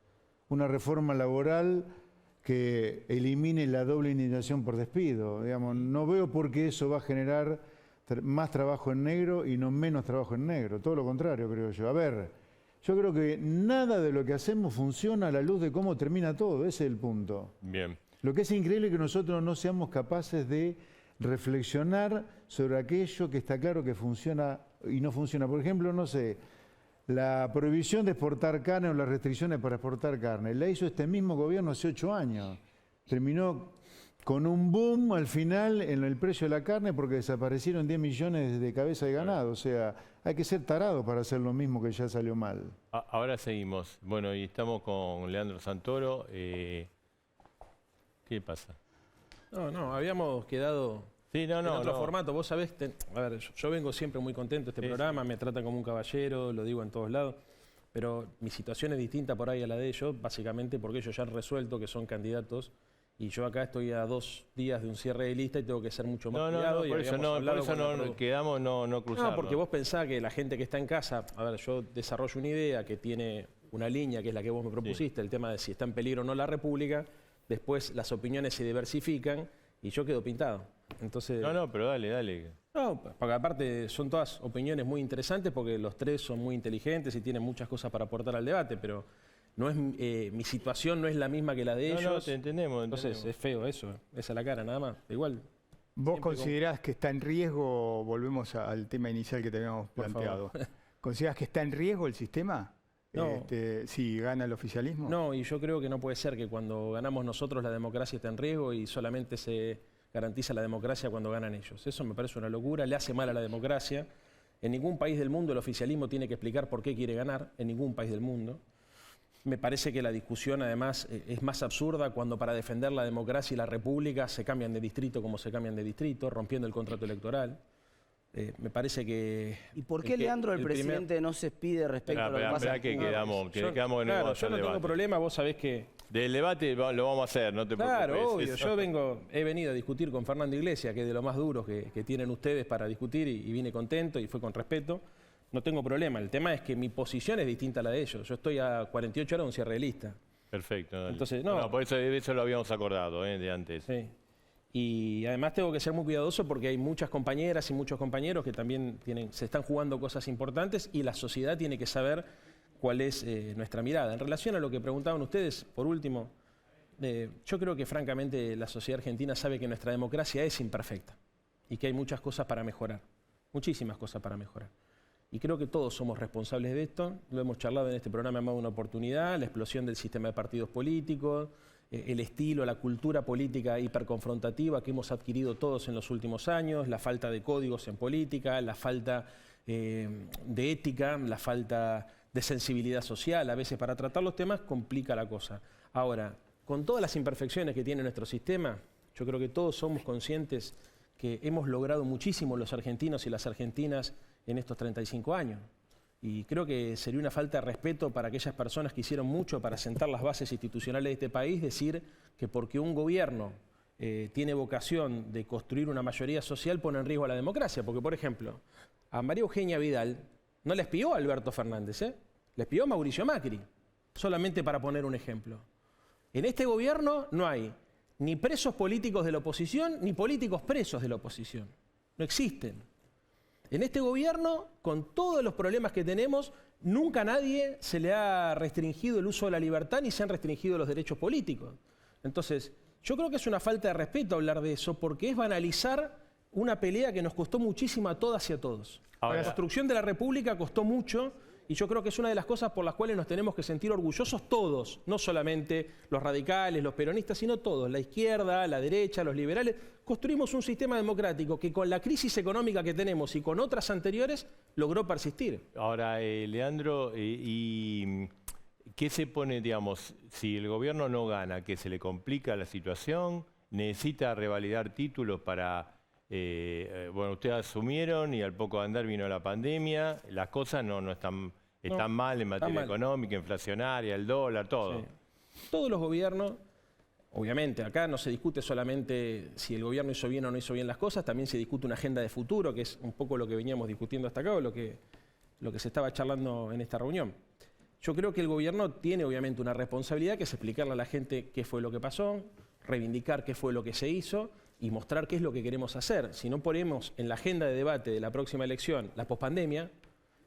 una reforma laboral que elimine la doble indemnización por despido. Digamos, no veo por qué eso va a generar más trabajo en negro y no menos trabajo en negro, todo lo contrario creo yo. A ver, yo creo que nada de lo que hacemos funciona a la luz de cómo termina todo, ese es el punto. Bien. Lo que es increíble es que nosotros no seamos capaces de reflexionar sobre aquello que está claro que funciona y no funciona. Por ejemplo, no sé, la prohibición de exportar carne o las restricciones para exportar carne, la hizo este mismo gobierno hace 8 años. Terminó con un boom al final en el precio de la carne porque desaparecieron 10 millones de cabezas de ganado. O sea, hay que ser tarado para hacer lo mismo que ya salió mal. Ahora seguimos. Bueno, y estamos con Leandro Santoro. ¿Qué pasa? No, habíamos quedado en otro formato. Vos sabés, a ver, yo vengo siempre muy contento de este programa, me tratan como un caballero, lo digo en todos lados, pero mi situación es distinta por ahí a la de ellos, básicamente porque ellos ya han resuelto que son candidatos. Y yo acá estoy a 2 días de un cierre de lista y tengo que ser mucho más cuidado. Por eso quedamos no cruzarnos. No, porque vos pensás que la gente que está en casa, a ver, yo desarrollo una idea que tiene una línea, que es la que vos me propusiste, el tema de si está en peligro o no la República, después las opiniones se diversifican y yo quedo pintado. Entonces, pero dale. No, porque aparte son todas opiniones muy interesantes porque los tres son muy inteligentes y tienen muchas cosas para aportar al debate, pero no es mi situación no es la misma que la de ellos. No, te entendemos. Entonces es feo eso, esa es la cara, nada más. Igual. ¿Vos considerás que está en riesgo, volvemos al tema inicial que te habíamos planteado, ¿considerás que está en riesgo el sistema? No. Si gana el oficialismo. No, y yo creo que no puede ser que cuando ganamos nosotros la democracia esté en riesgo y solamente se garantiza la democracia cuando ganan ellos. Eso me parece una locura, le hace mal a la democracia. En ningún país del mundo el oficialismo tiene que explicar por qué quiere ganar, en ningún país del mundo. Me parece que la discusión, además, es más absurda cuando para defender la democracia y la república se cambian de distrito como se cambian de distrito, rompiendo el contrato electoral. Me parece que... ¿Y por qué, Leandro, el presidente no se expide respecto a lo que pasa? Quedamos yo no tengo problema, vos sabés que... Del debate lo vamos a hacer, no te preocupes. Claro, obvio. Yo he venido a discutir con Fernando Iglesias, que es de lo más duro que tienen ustedes para discutir, y vine contento y fue con respeto. No tengo problema. El tema es que mi posición es distinta a la de ellos. Yo estoy a 48 horas de un cierre de lista. Perfecto. Dale. Entonces, por eso lo habíamos acordado de antes. Sí. Y además tengo que ser muy cuidadoso porque hay muchas compañeras y muchos compañeros que también se están jugando cosas importantes y la sociedad tiene que saber cuál es nuestra mirada. En relación a lo que preguntaban ustedes, por último, yo creo que francamente la sociedad argentina sabe que nuestra democracia es imperfecta y que hay muchas cosas para mejorar, muchísimas cosas para mejorar. Y creo que todos somos responsables de esto. Lo hemos charlado en este programa en más de una oportunidad, la explosión del sistema de partidos políticos, el estilo, la cultura política hiperconfrontativa que hemos adquirido todos en los últimos años, la falta de códigos en política, la falta de ética, la falta de sensibilidad social. A veces para tratar los temas complica la cosa. Ahora, con todas las imperfecciones que tiene nuestro sistema, yo creo que todos somos conscientes que hemos logrado muchísimo los argentinos y las argentinas en estos 35 años. Y creo que sería una falta de respeto para aquellas personas que hicieron mucho para sentar las bases institucionales de este país, decir que porque un gobierno tiene vocación de construir una mayoría social pone en riesgo a la democracia. Porque, por ejemplo, a María Eugenia Vidal no le espió a Alberto Fernández, le espió a Mauricio Macri, solamente para poner un ejemplo. En este gobierno no hay ni presos políticos de la oposición, ni políticos presos de la oposición. No existen. En este gobierno, con todos los problemas que tenemos, nunca a nadie se le ha restringido el uso de la libertad ni se han restringido los derechos políticos. Entonces, yo creo que es una falta de respeto hablar de eso porque es banalizar una pelea que nos costó muchísimo a todas y a todos. La construcción de la República costó mucho y yo creo que es una de las cosas por las cuales nos tenemos que sentir orgullosos todos, no solamente los radicales, los peronistas, sino todos, la izquierda, la derecha, los liberales. Construimos un sistema democrático que con la crisis económica que tenemos y con otras anteriores logró persistir. Ahora, Leandro, ¿y qué se pone, digamos, si el gobierno no gana, que se le complica la situación, necesita revalidar títulos para... bueno, ustedes asumieron y al poco de andar vino la pandemia, las cosas no están mal en materia económica, inflacionaria, el dólar, todo. Sí. Todos los gobiernos, obviamente, acá no se discute solamente si el gobierno hizo bien o no hizo bien las cosas, también se discute una agenda de futuro, que es un poco lo que veníamos discutiendo hasta acá o lo que se estaba charlando en esta reunión. Yo creo que el gobierno tiene obviamente una responsabilidad que es explicarle a la gente qué fue lo que pasó, reivindicar qué fue lo que se hizo y mostrar qué es lo que queremos hacer. Si no ponemos en la agenda de debate de la próxima elección la pospandemia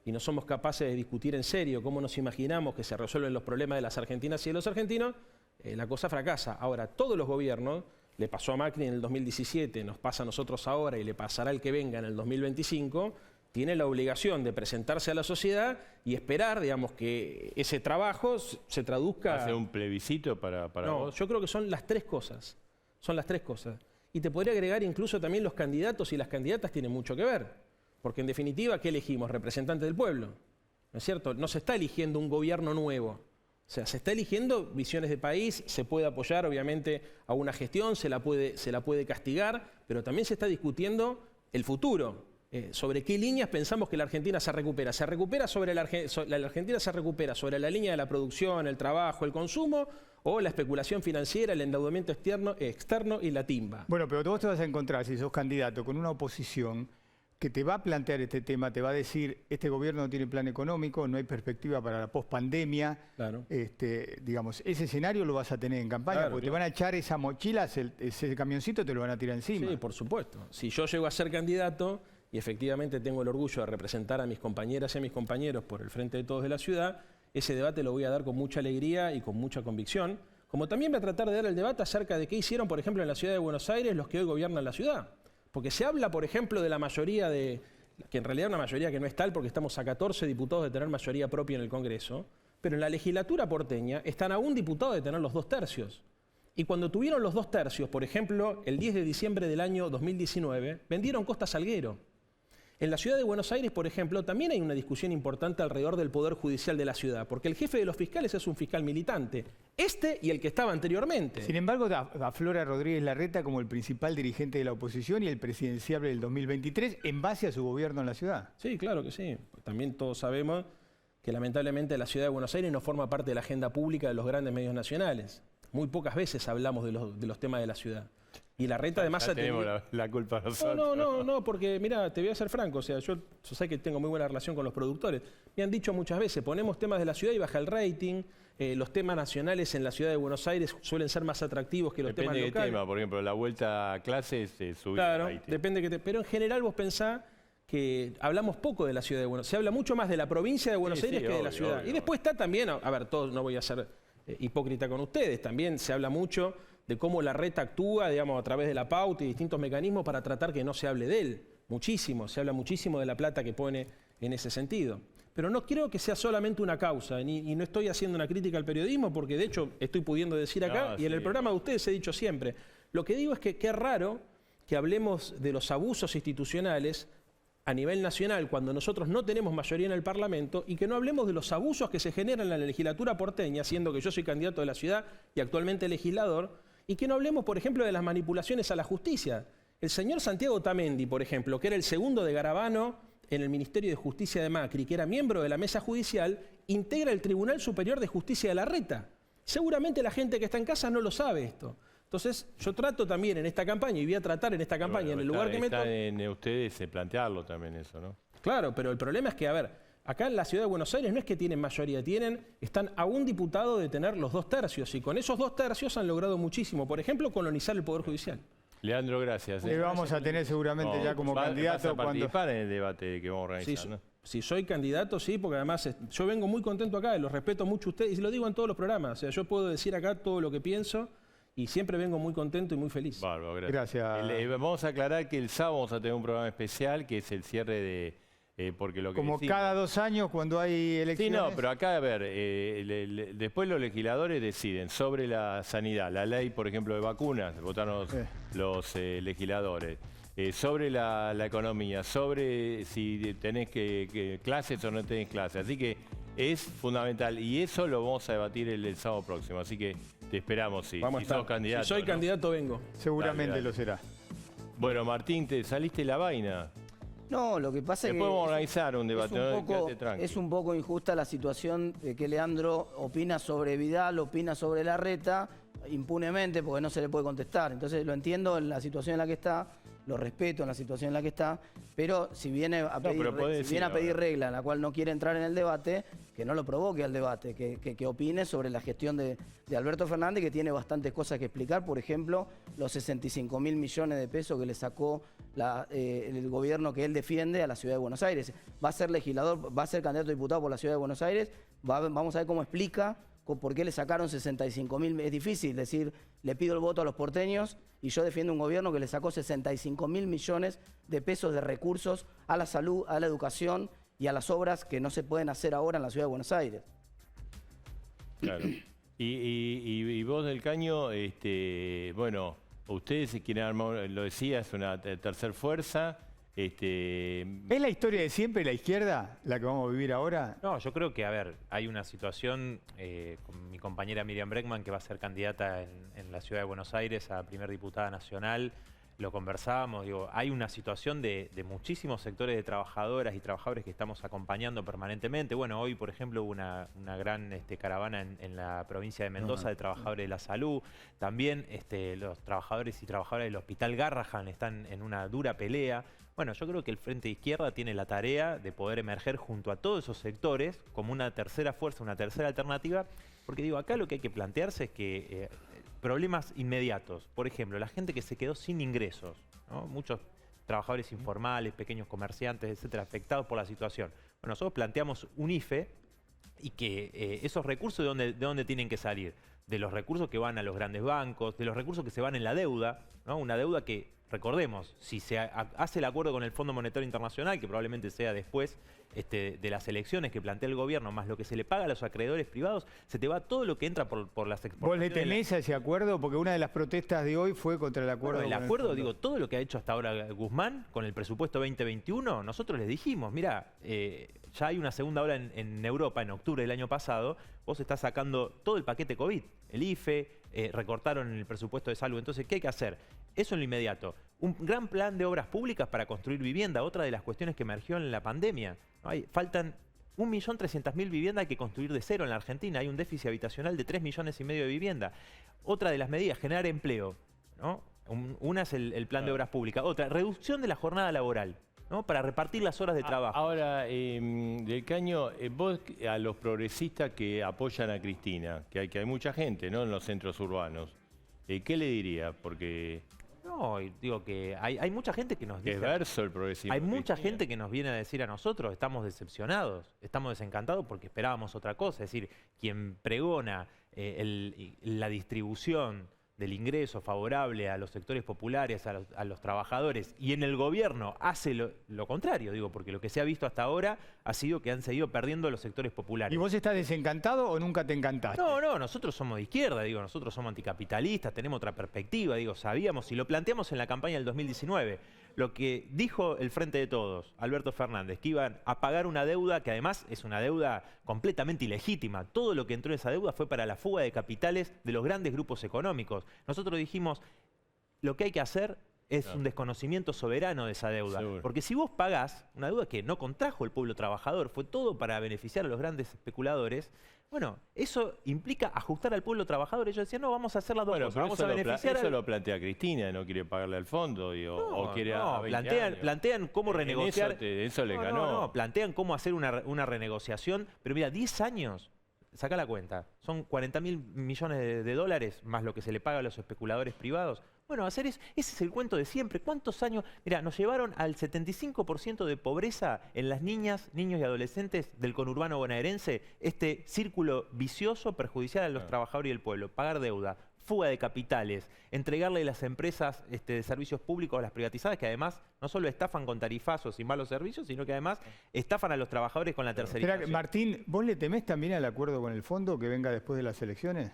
y no somos capaces de discutir en serio cómo nos imaginamos que se resuelven los problemas de las argentinas y de los argentinos, la cosa fracasa. Ahora, todos los gobiernos, le pasó a Macri en el 2017, nos pasa a nosotros ahora y le pasará al que venga en el 2025, tiene la obligación de presentarse a la sociedad y esperar, digamos, que ese trabajo se traduzca... ¿Hace un plebiscito para no, vos? Yo creo que son las tres cosas. Son las tres cosas. Y te podría agregar incluso también los candidatos y las candidatas tienen mucho que ver. Porque en definitiva, ¿qué elegimos? Representantes del pueblo. ¿No es cierto? No se está eligiendo un gobierno nuevo. O sea, se está eligiendo visiones de país, se puede apoyar obviamente a una gestión, se la puede castigar, pero también se está discutiendo el futuro. Sobre qué líneas pensamos que la Argentina se recupera. La Argentina se recupera sobre la línea de la producción, el trabajo, el consumo, o la especulación financiera, el endeudamiento externo y la timba. Bueno, pero vos te vas a encontrar, si sos candidato, con una oposición que te va a plantear este tema, te va a decir, este gobierno no tiene plan económico, no hay perspectiva para la pospandemia. Claro. Digamos, ese escenario lo vas a tener en campaña, Claro, porque te van a echar esa mochila, ese camioncito te lo van a tirar encima. Sí, por supuesto. Si yo llego a ser candidato y efectivamente tengo el orgullo de representar a mis compañeras y a mis compañeros por el Frente de Todos de la ciudad, ese debate lo voy a dar con mucha alegría y con mucha convicción, como también voy a tratar de dar el debate acerca de qué hicieron, por ejemplo, en la ciudad de Buenos Aires los que hoy gobiernan la ciudad. Porque se habla, por ejemplo, de la mayoría que en realidad es una mayoría que no es tal porque estamos a 14 diputados de tener mayoría propia en el Congreso, pero en la legislatura porteña están a un diputado de tener los 2 tercios. Y cuando tuvieron los 2 tercios, por ejemplo, el 10 de diciembre del año 2019, vendieron Costa Salguero. En la ciudad de Buenos Aires, por ejemplo, también hay una discusión importante alrededor del Poder Judicial de la ciudad, porque el jefe de los fiscales es un fiscal militante, y el que estaba anteriormente. Sin embargo, aflora Rodríguez Larreta como el principal dirigente de la oposición y el presidenciable del 2023 en base a su gobierno en la ciudad. Sí, claro que sí. También todos sabemos que lamentablemente la ciudad de Buenos Aires no forma parte de la agenda pública de los grandes medios nacionales. Muy pocas veces hablamos de los temas de la ciudad. Y Larreta además tenemos la culpa nosotros. No, porque mira, te voy a ser franco, o sea, yo sé que tengo muy buena relación con los productores. Me han dicho muchas veces, ponemos temas de la ciudad y baja el rating, los temas nacionales en la ciudad de Buenos Aires suelen ser más atractivos que los temas locales. Depende de qué tema, por ejemplo, la vuelta a clases subir claro, el rating. Depende pero en general vos pensás que hablamos poco de la ciudad de Buenos Aires, se habla mucho más de la provincia de Buenos Aires que de la ciudad. Obvio. Y después está también, a ver, no voy a ser hipócrita con ustedes, también se habla mucho de cómo Larreta actúa, digamos, a través de la pauta y distintos mecanismos para tratar que no se hable de él. Muchísimo, se habla muchísimo de la plata que pone en ese sentido. Pero no creo que sea solamente una causa, y no estoy haciendo una crítica al periodismo, porque de hecho estoy pudiendo decir acá, y en el programa de ustedes he dicho siempre, lo que digo es que qué raro que hablemos de los abusos institucionales a nivel nacional cuando nosotros no tenemos mayoría en el Parlamento y que no hablemos de los abusos que se generan en la legislatura porteña, siendo que yo soy candidato de la ciudad y actualmente legislador, y que no hablemos, por ejemplo, de las manipulaciones a la justicia. El señor Santiago Tamendi, por ejemplo, que era el segundo de Garabano en el Ministerio de Justicia de Macri, que era miembro de la mesa judicial, integra el Tribunal Superior de Justicia de Larreta. Seguramente la gente que está en casa no lo sabe esto. Entonces, yo trato también en esta campaña, y voy a tratar en esta campaña, en el lugar que me toca. Está en ustedes plantearlo también eso, ¿no? Claro, pero el problema es que, a ver, acá en la ciudad de Buenos Aires no es que tienen mayoría, están a un diputado de tener los 2 tercios, y con esos 2 tercios han logrado muchísimo. Por ejemplo, colonizar el Poder Judicial. Leandro, gracias. Le vamos a tener seguramente ya como candidato. Vas a participar en el debate que vamos a organizar, Sí, ¿no? Si soy candidato, sí, porque además yo vengo muy contento acá, y los respeto mucho a ustedes, y lo digo en todos los programas. O sea, yo puedo decir acá todo lo que pienso, y siempre vengo muy contento y muy feliz. Bárbaro, gracias. Vamos a aclarar que el sábado vamos a tener un programa especial, que es el cierre de... porque lo que como decimos, cada 2 años cuando hay elecciones. Sí, no, pero acá, a ver, después los legisladores deciden sobre la sanidad, la ley, por ejemplo, de vacunas, votaron los legisladores, sobre la economía, sobre si tenés clases o no tenés clases. Así que es fundamental y eso lo vamos a debatir el sábado próximo. Así que te esperamos, si sos candidato. Si soy candidato, vengo. Seguramente Dale. lo será. Bueno, Martín, te saliste la vaina. No, lo que pasa es que Después vamos a organizar un debate. es un poco injusta la situación de que Leandro opina sobre Vidal, opina sobre Larreta, impunemente, porque no se le puede contestar. Entonces lo entiendo en la situación en la que está, lo respeto en la situación en la que está, pero si viene a pedir regla en la cual no quiere entrar en el debate, que no lo provoque al debate, que opine sobre la gestión de Alberto Fernández, que tiene bastantes cosas que explicar. Por ejemplo, los 65.000 millones de pesos que le sacó el gobierno que él defiende a la ciudad de Buenos Aires. Va a ser legislador, va a ser candidato a diputado por la ciudad de Buenos Aires, vamos a ver cómo explica por qué le sacaron 65.000. Es difícil decir, le pido el voto a los porteños y yo defiendo un gobierno que le sacó 65.000 millones de pesos de recursos a la salud, a la educación y a las obras que no se pueden hacer ahora en la ciudad de Buenos Aires. Claro. Y vos, Del Caño, bueno, Ustedes quieren armar, lo decía, es una tercer fuerza. ¿Es la historia de siempre la izquierda la que vamos a vivir ahora? No, yo creo que, a ver, hay una situación con mi compañera Miriam Bregman, que va a ser candidata en la ciudad de Buenos Aires a primer diputada nacional. Lo conversábamos, digo, hay una situación de muchísimos sectores de trabajadoras y trabajadores que estamos acompañando permanentemente. Bueno, hoy, por ejemplo, hubo una gran caravana en la provincia de Mendoza de trabajadores de la salud. También los trabajadores y trabajadoras del Hospital Garrahan están en una dura pelea. Bueno, yo creo que el Frente de Izquierda tiene la tarea de poder emerger junto a todos esos sectores como una tercera fuerza, una tercera alternativa, porque digo, acá lo que hay que plantearse es que problemas inmediatos, por ejemplo, la gente que se quedó sin ingresos, ¿no? Muchos trabajadores informales, pequeños comerciantes, etcétera, afectados por la situación. Bueno, nosotros planteamos un IFE y que esos recursos ¿de dónde tienen que salir? De los recursos que van a los grandes bancos, de los recursos que se van en la deuda, ¿no? Una deuda que, recordemos, si se hace el acuerdo con el Fondo Monetario Internacional, que probablemente sea después de las elecciones que plantea el gobierno, más lo que se le paga a los acreedores privados, se te va todo lo que entra por las exportaciones. ¿Vos le temés a ese acuerdo? Porque una de las protestas de hoy fue contra el acuerdo. Bueno, el acuerdo, digo, todo lo que ha hecho hasta ahora Guzmán con el presupuesto 2021, nosotros les dijimos, mira, ya hay una segunda ola en Europa en octubre del año pasado, vos estás sacando todo el paquete COVID, el IFE, recortaron el presupuesto de salud, entonces, ¿qué hay que hacer? Eso en lo inmediato. Un gran plan de obras públicas para construir vivienda, otra de las cuestiones que emergió en la pandemia. ¿No? Faltan 1.300.000 viviendas que construir de cero en la Argentina. Hay un déficit habitacional de 3,5 millones de viviendas. Otra de las medidas, generar empleo, ¿no? Una es el plan de obras públicas. Otra, reducción de la jornada laboral, ¿no? Para repartir las horas de trabajo. Ahora, Del Caño, vos a los progresistas que apoyan a Cristina, que hay mucha gente, ¿no?, en los centros urbanos, ¿qué le diría? Porque... No, digo que hay mucha gente que nos dice... Es verso el progresismo. Hay mucha gente que nos viene a decir a nosotros, estamos decepcionados, estamos desencantados porque esperábamos otra cosa. Es decir, quien pregona la distribución del ingreso favorable a los sectores populares, a los trabajadores, y en el gobierno hace lo contrario, digo, porque lo que se ha visto hasta ahora ha sido que han seguido perdiendo los sectores populares. ¿Y vos estás desencantado o nunca te encantaste? No, nosotros somos de izquierda, digo, nosotros somos anticapitalistas, tenemos otra perspectiva, digo, sabíamos, y lo planteamos en la campaña del 2019, lo que dijo el Frente de Todos, Alberto Fernández, que iban a pagar una deuda que además es una deuda completamente ilegítima. Todo lo que entró en esa deuda fue para la fuga de capitales de los grandes grupos económicos. Nosotros dijimos, lo que hay que hacer es un desconocimiento soberano de esa deuda. Seguro. Porque si vos pagás una deuda que no contrajo el pueblo trabajador, fue todo para beneficiar a los grandes especuladores, bueno, eso implica ajustar al pueblo trabajador. Ellos decían, no, vamos a hacer las dos cosas. Vamos a beneficiar eso lo plantea Cristina, no quiere pagarle al fondo, digo, o quiere a 20 años. Plantean cómo renegociar. Eso le ganó. No, plantean cómo hacer una renegociación, pero mira, 10 años, saca la cuenta, son 40.000 millones de dólares más lo que se le paga a los especuladores privados. Bueno, hacer eso, ese es el cuento de siempre. ¿Cuántos años? Mira, nos llevaron al 75% de pobreza en las niñas, niños y adolescentes del conurbano bonaerense, este círculo vicioso perjudicial a los trabajadores y el pueblo. Pagar deuda, fuga de capitales, entregarle las empresas de servicios públicos a las privatizadas, que además no solo estafan con tarifazos y malos servicios, sino que además estafan a los trabajadores con la tercerización. Martín, ¿vos le temés también al acuerdo con el fondo que venga después de las elecciones?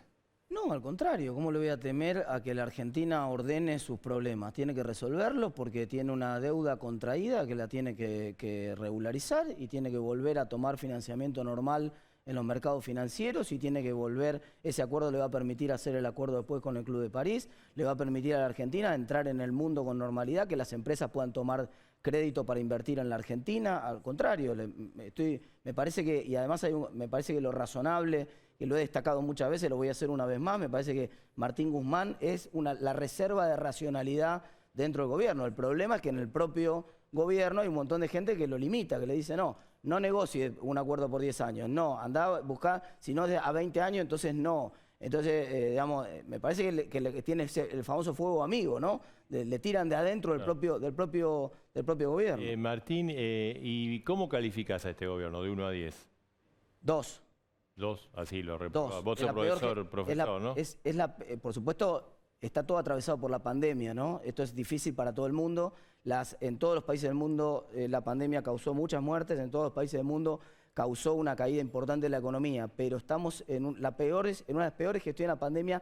No, al contrario, ¿cómo le voy a temer a que la Argentina ordene sus problemas? Tiene que resolverlos porque tiene una deuda contraída que la tiene que regularizar y tiene que volver a tomar financiamiento normal en los mercados financieros y tiene que volver, ese acuerdo le va a permitir hacer el acuerdo después con el Club de París, le va a permitir a la Argentina entrar en el mundo con normalidad, que las empresas puedan tomar crédito para invertir en la Argentina. Al contrario, me parece que, y además me parece que lo razonable, que lo he destacado muchas veces, lo voy a hacer una vez más, me parece que Martín Guzmán es la reserva de racionalidad dentro del gobierno. El problema es que en el propio gobierno hay un montón de gente que lo limita, que le dice no negocie un acuerdo por 10 años, no, andá a buscar, si no a 20 años, entonces no. Entonces, digamos, me parece que tiene el famoso fuego amigo, ¿no? Le tiran de adentro del propio gobierno. Martín, ¿y cómo calificás a este gobierno de 1 a 10? 2. 2, así lo Dos. Vos sos profesor, ¿no? Por supuesto, está todo atravesado por la pandemia, ¿no? Esto es difícil para todo el mundo. En todos los países del mundo la pandemia causó muchas muertes, en todos los países del mundo causó una caída importante de la economía, pero estamos en una de las peores gestiones de la pandemia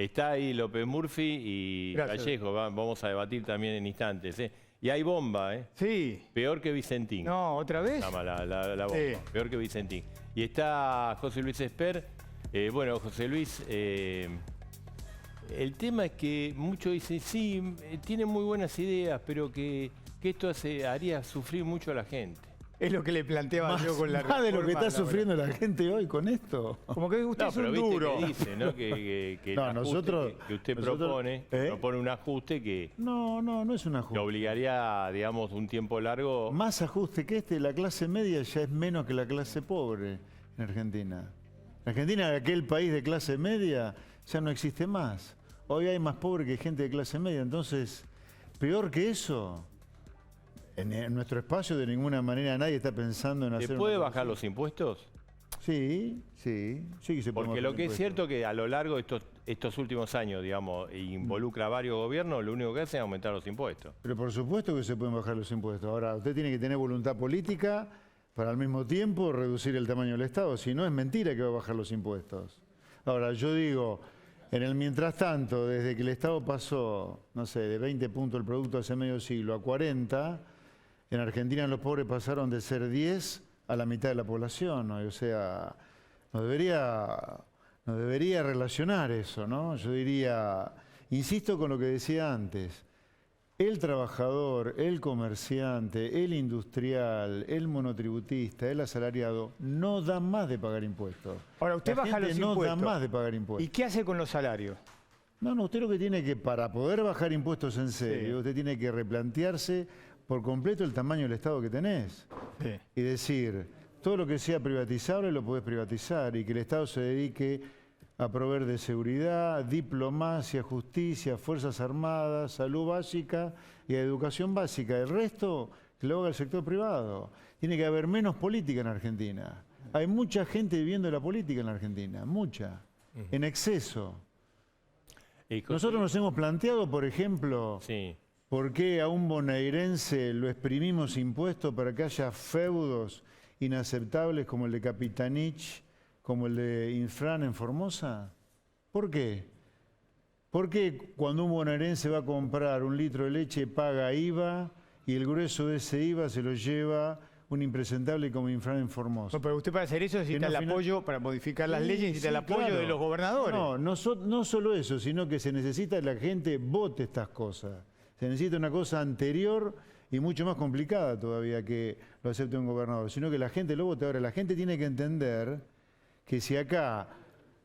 Está ahí López Murphy y Gracias. Vallejo, vamos a debatir también en instantes. Y hay bomba, ¿eh? Sí. Peor que Vicentín. No, ¿otra vez? Llama la bomba. Sí. Peor que Vicentín. Y está José Luis Esper. Bueno, José Luis, el tema es que muchos dicen, sí, tiene muy buenas ideas, pero que esto haría sufrir mucho a la gente. Es lo que le planteaba yo con la Más de lo que reforma está sufriendo la gente hoy con esto. Como que usted No, es pero un viste duro. que dice, ¿no? Que el No, ajuste nosotros- que usted nosotros- propone un ajuste que No es un ajuste. obligaría, digamos, un tiempo largo. Más ajuste que la clase media ya es menos que la clase pobre en Argentina. En Argentina, aquel país de clase media, ya no existe más. Hoy hay más pobre que gente de clase media. Entonces, peor que eso, en nuestro espacio de ninguna manera nadie está pensando en hacer... ¿Se puede bajar los impuestos? Sí que se puede Porque bajar lo los que es impuestos. cierto que a lo largo de estos últimos años, digamos, involucra a varios gobiernos, lo único que hacen es aumentar los impuestos. Pero por supuesto que se pueden bajar los impuestos. Ahora, usted tiene que tener voluntad política para al mismo tiempo reducir el tamaño del Estado. Si no, es mentira que va a bajar los impuestos. Ahora, yo digo, en el mientras tanto, desde que el Estado pasó, no sé, de 20 puntos el producto hace medio siglo a 40, en Argentina los pobres pasaron de ser 10 a la mitad de la población, ¿no? O sea, no debería relacionar eso, ¿no? Yo diría, insisto con lo que decía antes, el trabajador, el comerciante, el industrial, el monotributista, el asalariado, no da más de pagar impuestos. Ahora, usted La baja gente los no impuestos. da más de pagar impuestos. ¿Y qué hace con los salarios? No, usted lo que tiene que, para poder bajar impuestos en serio, Sí. usted tiene que replantearse por completo el tamaño del Estado que tenés. Sí. Y decir, todo lo que sea privatizable lo podés privatizar y que el Estado se dedique a proveer de seguridad, diplomacia, justicia, fuerzas armadas, salud básica y educación básica. El resto que lo haga el sector privado. Tiene que haber menos política en Argentina. Hay mucha gente viviendo de la política en la Argentina, mucha, en exceso. Y José- Nosotros nos hemos planteado, por ejemplo, Sí. ¿por qué a un bonaerense lo exprimimos impuestos para que haya feudos inaceptables como el de Capitanich, como el de Infran en Formosa? ¿Por qué? ¿Por qué cuando un bonaerense va a comprar un litro de leche paga IVA y el grueso de ese IVA se lo lleva un impresentable como Infran en Formosa? No, pero usted para hacer eso necesita el no final- apoyo, para modificar las Sí, leyes, necesita el sí, apoyo claro. de los gobernadores. No solo eso, sino que se necesita que la gente vote estas cosas. Se necesita una cosa anterior y mucho más complicada todavía que lo acepte un gobernador, sino que la gente lo vote. Ahora, la gente tiene que entender que si acá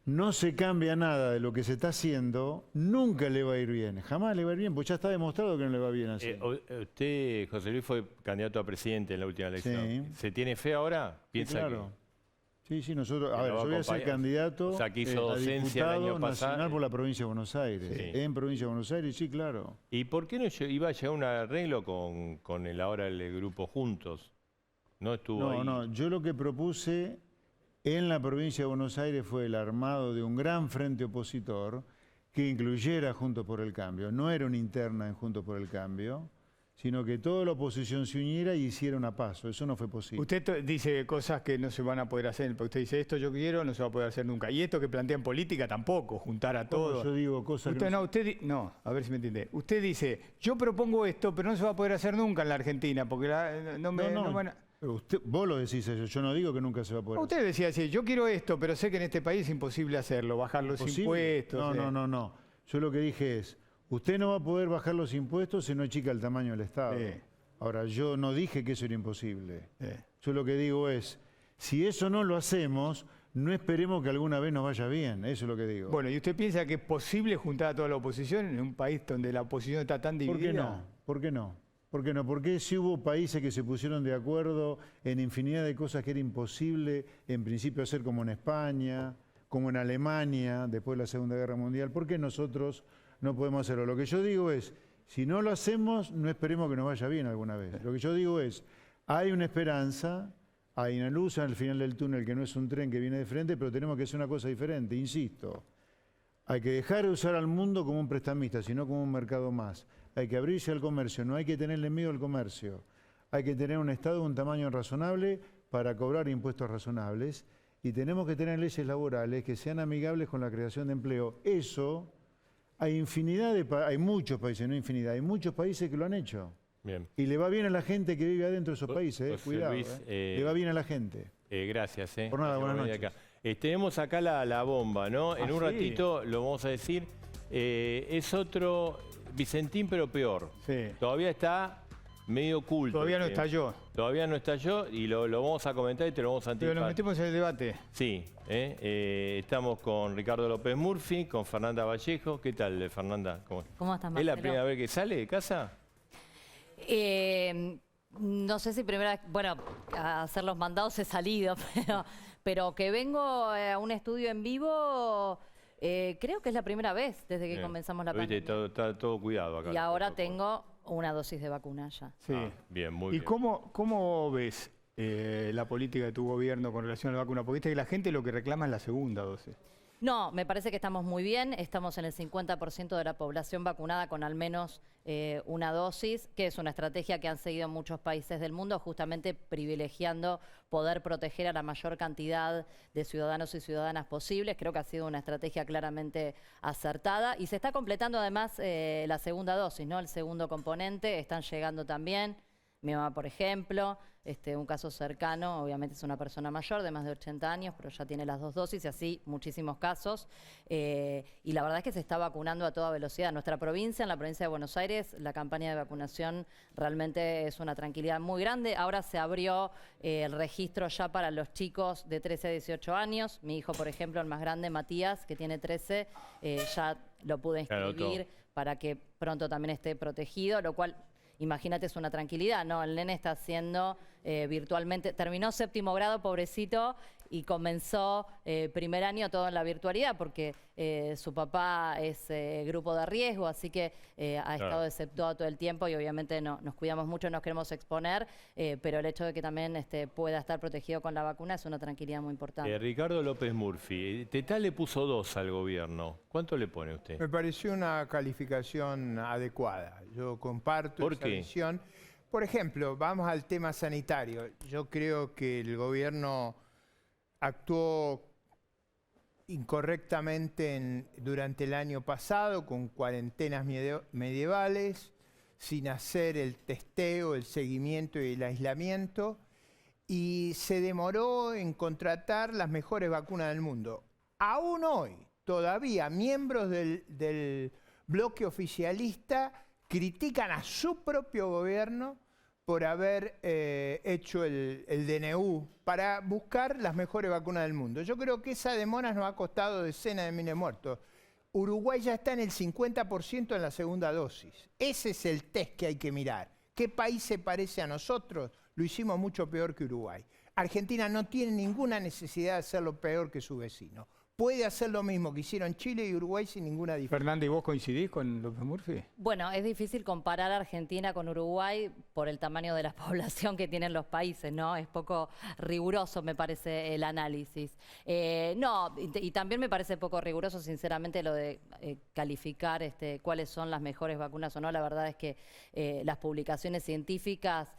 no se cambia nada de lo que se está haciendo, nunca le va a ir bien. Jamás le va a ir bien, porque ya está demostrado que no le va bien así. Usted, José Luis, fue candidato a presidente en la última elección. Sí. ¿Se tiene fe ahora? Sí, ¿Piensa claro. Sí, nosotros, que a ver, lo va yo a voy a ser acompañar? candidato O sea, que hizo a docencia el año diputado pasado. nacional por la provincia de Buenos Aires. Sí. En provincia de Buenos Aires, sí, claro. ¿Y por qué no iba a llegar a un arreglo con el ahora el grupo Juntos? ¿No estuvo ahí? No, yo lo que propuse en la provincia de Buenos Aires fue el armado de un gran frente opositor que incluyera Juntos por el Cambio. No era una interna en Juntos por el Cambio, sino que toda la oposición se uniera y hiciera una paso. Eso no fue posible. Usted dice cosas que no se van a poder hacer, pero usted dice esto yo quiero, no se va a poder hacer nunca. Y esto que plantea en política tampoco, juntar a ¿Cómo todos. yo digo cosas Usted, que no, no, a ver si me entiende. Usted dice, yo propongo esto, pero no se va a poder hacer nunca en la Argentina, porque no van a... Pero vos lo decís eso, yo no digo que nunca se va a poder Usted decía así, yo quiero esto, pero sé que en este país es imposible hacerlo, bajar los ¿Posible? impuestos. No. Yo lo que dije es, usted no va a poder bajar los impuestos si no achica el tamaño del Estado. Sí. Ahora, yo no dije que eso era imposible. Sí. Yo lo que digo es, si eso no lo hacemos, no esperemos que alguna vez nos vaya bien. Eso es lo que digo. Bueno, ¿y usted piensa que es posible juntar a toda la oposición en un país donde la oposición está tan dividida? ¿Por qué no? ¿Por qué no? ¿Por qué no? Porque si hubo países que se pusieron de acuerdo en infinidad de cosas que era imposible en principio hacer, como en España, como en Alemania, después de la Segunda Guerra Mundial. ¿Por qué nosotros no podemos hacerlo? Lo que yo digo es, si no lo hacemos, no esperemos que nos vaya bien alguna vez. Lo que yo digo es, hay una esperanza, hay una luz al final del túnel que no es un tren que viene de frente, pero tenemos que hacer una cosa diferente, insisto. Hay que dejar de usar al mundo como un prestamista, sino como un mercado más. Hay que abrirse al comercio, no hay que tenerle miedo al comercio. Hay que tener un Estado de un tamaño razonable para cobrar impuestos razonables y tenemos que tener leyes laborales que sean amigables con la creación de empleo. Eso hay infinidad de hay muchos países, no infinidad, hay muchos países que lo han hecho. Bien. Y le va bien a la gente que vive adentro de esos países, José cuidado. Luis, Le va bien a la gente. Gracias. Por nada, Gracias buenas venir noches. acá. Tenemos acá la bomba, ¿no? En un sí. ratito lo vamos a decir. Es otro Vicentín, pero peor. Sí. Todavía está medio oculto. Todavía no estalló. Todavía no estalló y lo vamos a comentar y te lo vamos a Pero anticipar. nos metimos en el debate. Sí, estamos con Ricardo López Murphy, con Fernanda Vallejo. ¿Qué tal, Fernanda? ¿Cómo estás, Marcelo? ¿Es la primera vez que sale de casa? No sé si primera, bueno, a hacer los mandados he salido, pero que vengo a un estudio en vivo, creo que es la primera vez desde que Bien. comenzamos la Viste, pandemia. está todo cuidado acá. Y ahora tengo una dosis de vacuna ya. Sí. Bien, muy ¿Y bien. cómo ves la política de tu gobierno con relación a la vacuna? Porque viste que la gente lo que reclama es la segunda dosis. No, me parece que estamos muy bien. Estamos en el 50% de la población vacunada con al menos una dosis, que es una estrategia que han seguido muchos países del mundo, justamente privilegiando poder proteger a la mayor cantidad de ciudadanos y ciudadanas posibles. Creo que ha sido una estrategia claramente acertada. Y se está completando además la segunda dosis, ¿no? El segundo componente. Están llegando también. Mi mamá, por ejemplo, un caso cercano, obviamente es una persona mayor de más de 80 años, pero ya tiene las 2 dosis y así muchísimos casos. Y la verdad es que se está vacunando a toda velocidad. En nuestra provincia, en la provincia de Buenos Aires, la campaña de vacunación realmente es una tranquilidad muy grande. Ahora se abrió el registro ya para los chicos de 13 a 18 años. Mi hijo, por ejemplo, el más grande, Matías, que tiene 13, ya lo pude inscribir para que pronto también esté protegido, lo cual... Imagínate, es una tranquilidad, ¿no? El nene está haciendo virtualmente, terminó 7º grado, pobrecito, y comenzó primer año todo en la virtualidad porque su papá es grupo de riesgo, así que ha estado exceptuado todo el tiempo y obviamente nos cuidamos mucho, nos queremos exponer, pero el hecho de que también pueda estar protegido con la vacuna es una tranquilidad muy importante. Ricardo López Murphy, Tetá le puso 2 al gobierno. ¿Cuánto le pone usted? Me pareció una calificación adecuada. Yo comparto esa visión. Por ejemplo, vamos al tema sanitario. Yo creo que el gobierno actuó incorrectamente durante el año pasado con cuarentenas medievales, sin hacer el testeo, el seguimiento y el aislamiento, y se demoró en contratar las mejores vacunas del mundo. Aún hoy, todavía miembros del bloque oficialista critican a su propio gobierno por haber hecho el DNU para buscar las mejores vacunas del mundo. Yo creo que esa demora nos ha costado decenas de miles de muertos. Uruguay ya está en el 50% en la segunda dosis. Ese es el test que hay que mirar. ¿Qué país se parece a nosotros? Lo hicimos mucho peor que Uruguay. Argentina no tiene ninguna necesidad de hacerlo peor que su vecino. Puede hacer lo mismo que hicieron Chile y Uruguay sin ninguna diferencia. Fernanda, ¿y vos coincidís con López Murphy? Bueno, es difícil comparar Argentina con Uruguay por el tamaño de la población que tienen los países, ¿no? Es poco riguroso, me parece, el análisis. Y también me parece poco riguroso, sinceramente, lo de calificar cuáles son las mejores vacunas o no. La verdad es que las publicaciones científicas,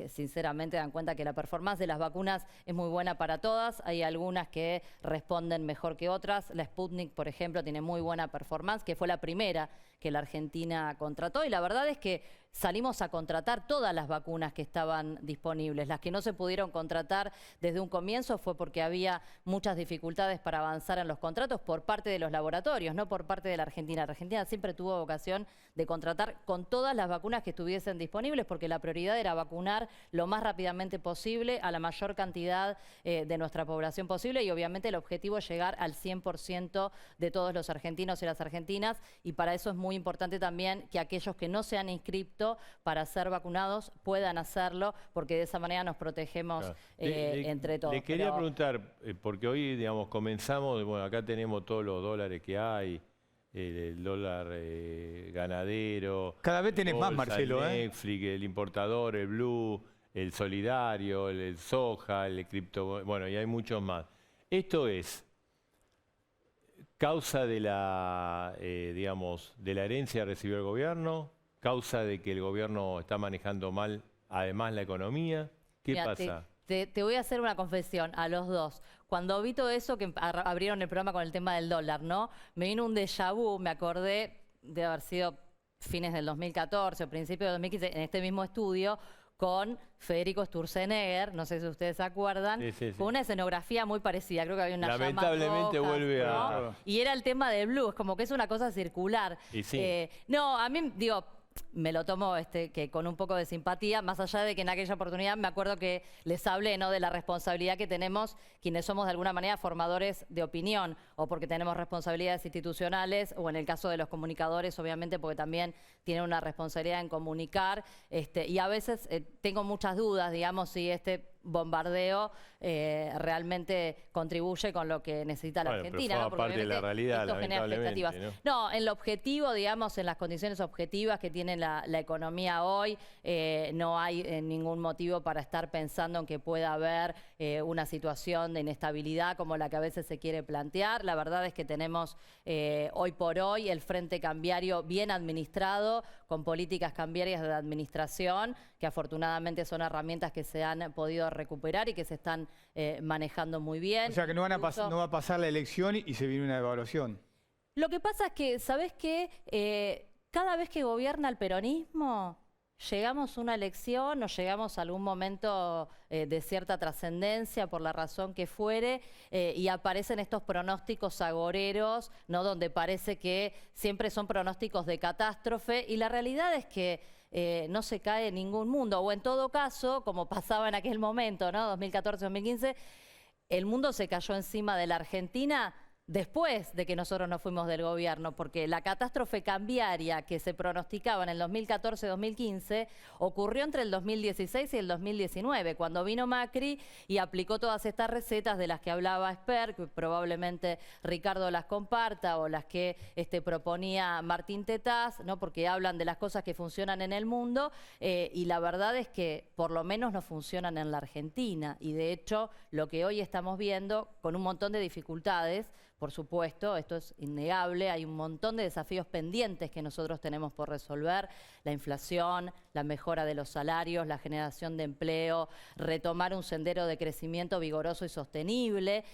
sinceramente, dan cuenta que la performance de las vacunas es muy buena para todas. Hay algunas que responden mejor que otras. La Sputnik, por ejemplo, tiene muy buena performance, que fue la primera que la Argentina contrató, y la verdad es que salimos a contratar todas las vacunas que estaban disponibles. Las que no se pudieron contratar desde un comienzo fue porque había muchas dificultades para avanzar en los contratos por parte de los laboratorios, no por parte de la Argentina. La Argentina siempre tuvo vocación de contratar con todas las vacunas que estuviesen disponibles, porque la prioridad era vacunar lo más rápidamente posible a la mayor cantidad de nuestra población posible, y obviamente el objetivo es llegar al 100% de todos los argentinos y las argentinas, y para eso es muy importante también que aquellos que no se han inscrito para ser vacunados puedan hacerlo, porque de esa manera nos protegemos entre todos. Le quería preguntar, porque hoy, digamos, comenzamos, bueno, acá tenemos todos los dólares que hay, el dólar ganadero. Cada vez tenés más, Marcelo, Netflix, el importador, el blue, el solidario, el soja, el cripto, bueno, y hay muchos más. Esto es causa de la, digamos, de la herencia que recibió el gobierno, causa de que el gobierno está manejando mal, además, la economía. ¿Qué pasa? Te voy a hacer una confesión a los dos. Cuando vi todo eso, que abrieron el programa con el tema del dólar, ¿no? Me vino un déjà vu, me acordé de haber sido fines del 2014 o principios del 2015 en este mismo estudio con Federico Sturzenegger, no sé si ustedes se acuerdan, con una escenografía muy parecida. Creo que había una lamentablemente llama roja, vuelve ¿no? Y era el tema del blues, como que es una cosa circular. Y sí. No, a mí, digo, me lo tomo que con un poco de simpatía, más allá de que en aquella oportunidad me acuerdo que les hablé, ¿no?, de la responsabilidad que tenemos quienes somos de alguna manera formadores de opinión, o porque tenemos responsabilidades institucionales, o en el caso de los comunicadores, obviamente, porque también tienen una responsabilidad en comunicar, y a veces tengo muchas dudas, digamos, si este bombardeo realmente contribuye con lo que necesita la Argentina, pero ¿no? Porque parte de la realidad, esto genera expectativas. No, en lo objetivo, digamos, en las condiciones objetivas que tiene la economía hoy, no hay ningún motivo para estar pensando en que pueda haber una situación de inestabilidad como la que a veces se quiere plantear. La verdad es que tenemos hoy por hoy el frente cambiario bien administrado, con políticas cambiarias de administración, que afortunadamente son herramientas que se han podido recuperar y que se están manejando muy bien. O sea que no va a pasar la elección y se viene una devaluación. Lo que pasa es que, ¿sabés qué? Cada vez que gobierna el peronismo, llegamos a una elección o llegamos a algún momento de cierta trascendencia, por la razón que fuere, y aparecen estos pronósticos agoreros, ¿no?, donde parece que siempre son pronósticos de catástrofe, y la realidad es que no se cae ningún mundo, o en todo caso, como pasaba en aquel momento, ¿no?, 2014-2015, el mundo se cayó encima de la Argentina después de que nosotros nos fuimos del gobierno, porque la catástrofe cambiaria que se pronosticaba en el 2014-2015 ocurrió entre el 2016 y el 2019, cuando vino Macri y aplicó todas estas recetas de las que hablaba Esper, que probablemente Ricardo las comparta, o las que proponía Martín Tetaz, ¿no?, porque hablan de las cosas que funcionan en el mundo, y la verdad es que por lo menos no funcionan en la Argentina, y de hecho lo que hoy estamos viendo, con un montón de dificultades, por supuesto, esto es innegable, hay un montón de desafíos pendientes que nosotros tenemos por resolver: la inflación, la mejora de los salarios, la generación de empleo, retomar un sendero de crecimiento vigoroso y sostenible,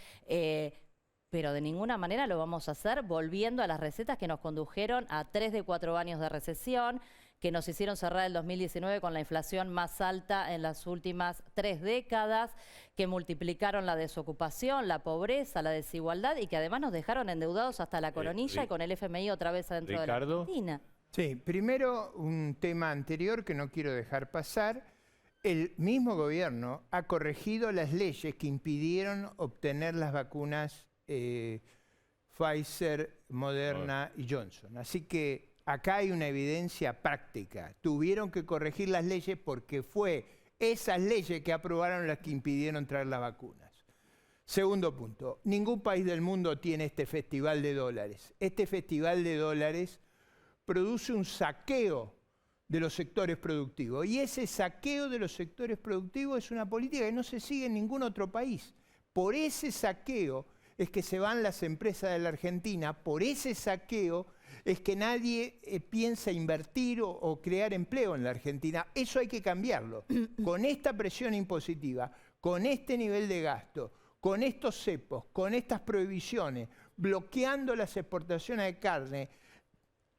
pero de ninguna manera lo vamos a hacer volviendo a las recetas que nos condujeron a 3 de 4 años de recesión, que nos hicieron cerrar el 2019 con la inflación más alta en las últimas 3 décadas, que multiplicaron la desocupación, la pobreza, la desigualdad, y que además nos dejaron endeudados hasta la coronilla y con el FMI otra vez adentro de la Argentina. Sí, primero un tema anterior que no quiero dejar pasar. El mismo gobierno ha corregido las leyes que impidieron obtener las vacunas Pfizer, Moderna y Johnson. Así que acá hay una evidencia práctica. Tuvieron que corregir las leyes porque fue esas leyes que aprobaron las que impidieron traer las vacunas. Segundo punto, ningún país del mundo tiene este festival de dólares. Este festival de dólares produce un saqueo de los sectores productivos. Y ese saqueo de los sectores productivos es una política que no se sigue en ningún otro país. Por ese saqueo es que se van las empresas de la Argentina, por ese saqueo es que nadie piensa invertir o crear empleo en la Argentina. Eso hay que cambiarlo. Con esta presión impositiva, con este nivel de gasto, con estos cepos, con estas prohibiciones, bloqueando las exportaciones de carne,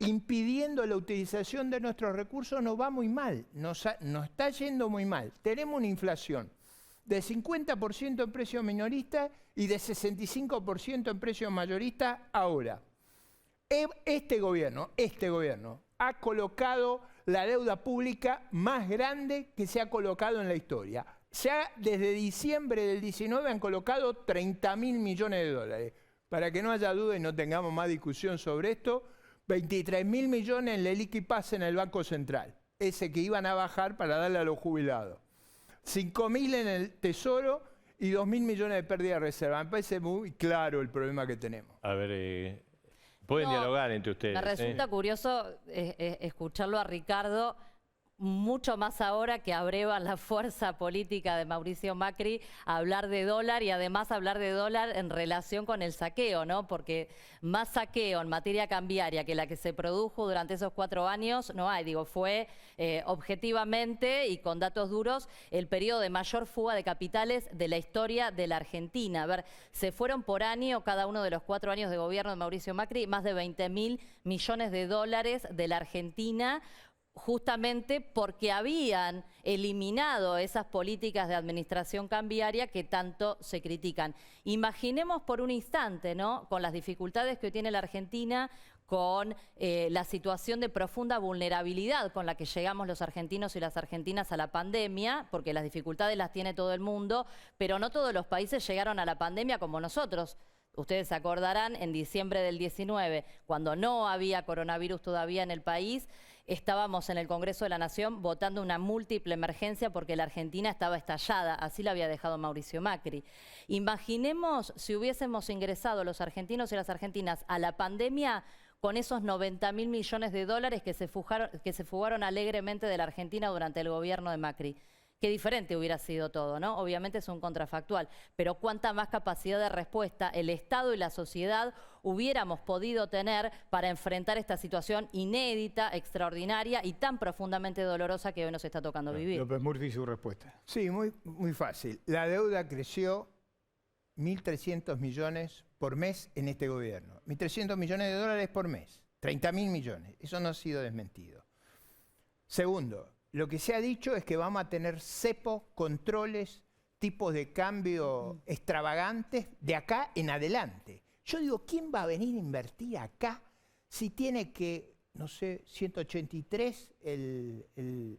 impidiendo la utilización de nuestros recursos, nos va muy mal. Nos está yendo muy mal. Tenemos una inflación de 50% en precios minoristas y de 65% en precios mayoristas ahora. Este gobierno ha colocado la deuda pública más grande que se ha colocado en la historia. Ya desde diciembre del 19 han colocado 30.000 millones de dólares. Para que no haya duda y no tengamos más discusión sobre esto, 23.000 millones en el Liquipaz en el Banco Central, ese que iban a bajar para darle a los jubilados. 5.000 en el Tesoro y 2.000 millones de pérdida de reserva. Me parece muy claro el problema que tenemos. A ver, pueden dialogar entre ustedes. Me resulta curioso escucharlo a Ricardo mucho más ahora que abreva la fuerza política de Mauricio Macri a hablar de dólar y además hablar de dólar en relación con el saqueo, ¿no? Porque más saqueo en materia cambiaria que la que se produjo durante esos 4 años no hay. Digo, fue objetivamente y con datos duros el periodo de mayor fuga de capitales de la historia de la Argentina. A ver, se fueron por año, cada uno de los 4 años de gobierno de Mauricio Macri, más de 20.000 millones de dólares de la Argentina, justamente porque habían eliminado esas políticas de administración cambiaria que tanto se critican. Imaginemos por un instante, ¿no?, con las dificultades que hoy tiene la Argentina, con la situación de profunda vulnerabilidad con la que llegamos los argentinos y las argentinas a la pandemia, porque las dificultades las tiene todo el mundo, pero no todos los países llegaron a la pandemia como nosotros. Ustedes se acordarán, en diciembre del 19, cuando no había coronavirus todavía en el país, estábamos en el Congreso de la Nación votando una múltiple emergencia porque la Argentina estaba estallada, así la había dejado Mauricio Macri. Imaginemos si hubiésemos ingresado los argentinos y las argentinas a la pandemia con esos 90.000 millones de dólares que se fugaron alegremente de la Argentina durante el gobierno de Macri. Qué diferente hubiera sido todo, ¿no? Obviamente es un contrafactual, pero cuánta más capacidad de respuesta el Estado y la sociedad hubiéramos podido tener para enfrentar esta situación inédita, extraordinaria y tan profundamente dolorosa que hoy nos está tocando vivir. López Murphy, su respuesta. Sí, muy fácil. La deuda creció 1.300 millones por mes en este gobierno. 1.300 millones de dólares por mes. 30.000 millones. Eso no ha sido desmentido. Segundo, lo que se ha dicho es que vamos a tener cepos, controles, tipos de cambio extravagantes de acá en adelante. Yo digo, ¿quién va a venir a invertir acá si tiene que, no sé, 183 el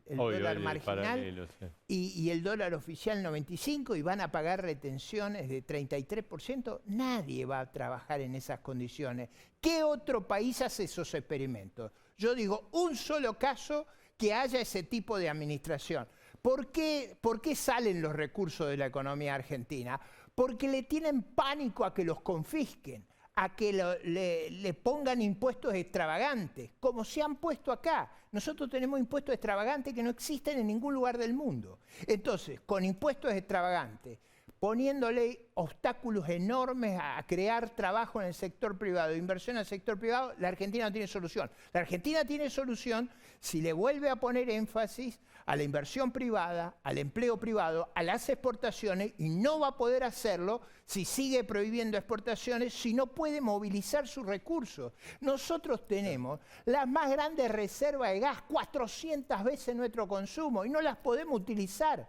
dólar marginal y el dólar oficial 95 y van a pagar retenciones de 33%? Nadie va a trabajar en esas condiciones. ¿Qué otro país hace esos experimentos? Yo digo, un solo caso que haya ese tipo de administración. ¿Por qué salen los recursos de la economía argentina? Porque le tienen pánico a que los confisquen, a que le pongan impuestos extravagantes, como se han puesto acá. Nosotros tenemos impuestos extravagantes que no existen en ningún lugar del mundo. Entonces, con impuestos extravagantes, poniéndole obstáculos enormes a crear trabajo en el sector privado, inversión en el sector privado, la Argentina no tiene solución. La Argentina tiene solución si le vuelve a poner énfasis a la inversión privada, al empleo privado, a las exportaciones, y no va a poder hacerlo si sigue prohibiendo exportaciones, si no puede movilizar sus recursos. Nosotros tenemos las más grandes reservas de gas, 400 veces nuestro consumo, y no las podemos utilizar.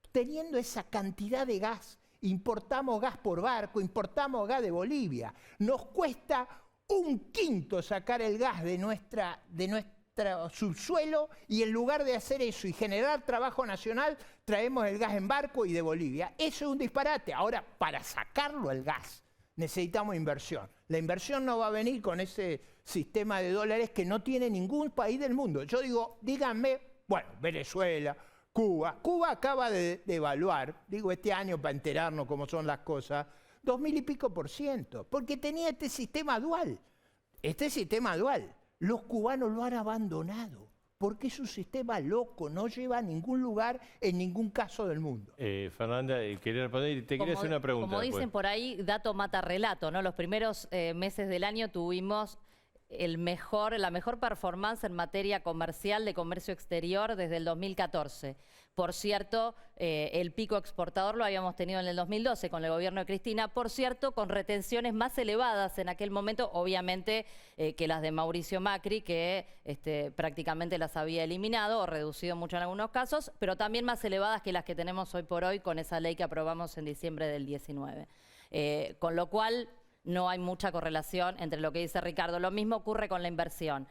Teniendo esa cantidad de gas, importamos gas por barco, importamos gas de Bolivia. Nos cuesta 1/5 sacar el gas de nuestro subsuelo, y en lugar de hacer eso y generar trabajo nacional, traemos el gas en barco y de Bolivia. Eso es un disparate. Ahora, para sacarlo el gas, necesitamos inversión. La inversión no va a venir con ese sistema de dólares que no tiene ningún país del mundo. Yo digo, díganme, bueno, Venezuela, Cuba acaba de devaluar, digo este año para enterarnos cómo son las cosas, 2.000 y pico %, porque tenía este sistema dual. Este sistema dual, los cubanos lo han abandonado, porque es un sistema loco, no lleva a ningún lugar en ningún caso del mundo. Fernanda, quería responder y te quería hacer una pregunta. Como dicen por ahí, dato mata relato, ¿no? Los primeros meses del año tuvimos la mejor performance en materia comercial de comercio exterior desde el 2014. Por cierto, el pico exportador lo habíamos tenido en el 2012 con el gobierno de Cristina, por cierto, con retenciones más elevadas en aquel momento, obviamente, que las de Mauricio Macri, que prácticamente las había eliminado o reducido mucho en algunos casos, pero también más elevadas que las que tenemos hoy por hoy con esa ley que aprobamos en diciembre del 19. Con lo cual, no hay mucha correlación entre lo que dice Ricardo. Lo mismo ocurre con la inversión.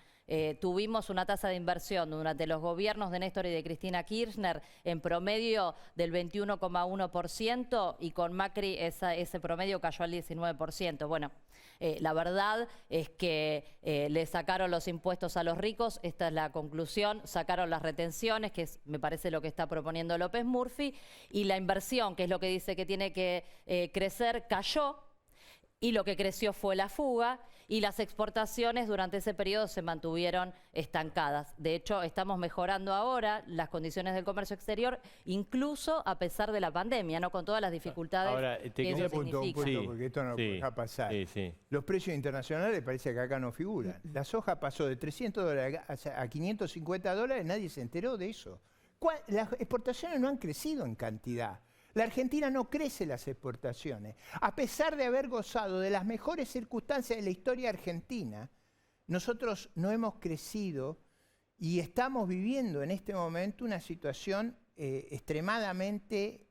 Tuvimos una tasa de inversión durante los gobiernos de Néstor y de Cristina Kirchner en promedio del 21,1% y con Macri ese promedio cayó al 19%. Bueno, la verdad es que le sacaron los impuestos a los ricos, esta es la conclusión, sacaron las retenciones, que me parece lo que está proponiendo López Murphy, y la inversión, que es lo que dice que tiene que crecer, cayó. y lo que creció fue la fuga, y las exportaciones durante ese periodo se mantuvieron estancadas. De hecho, estamos mejorando ahora las condiciones del comercio exterior, incluso a pesar de la pandemia, ¿no? Con todas las dificultades Ahora, que eso significa. Sí, porque esto no lo sí, deja pasar. sí. Los precios internacionales parece que acá no figuran. La soja pasó de $300 a $550, nadie se enteró de eso. Las exportaciones no han crecido en cantidad. La Argentina no crece las exportaciones. A pesar de haber gozado de las mejores circunstancias de la historia argentina, nosotros no hemos crecido y estamos viviendo en este momento una situación extremadamente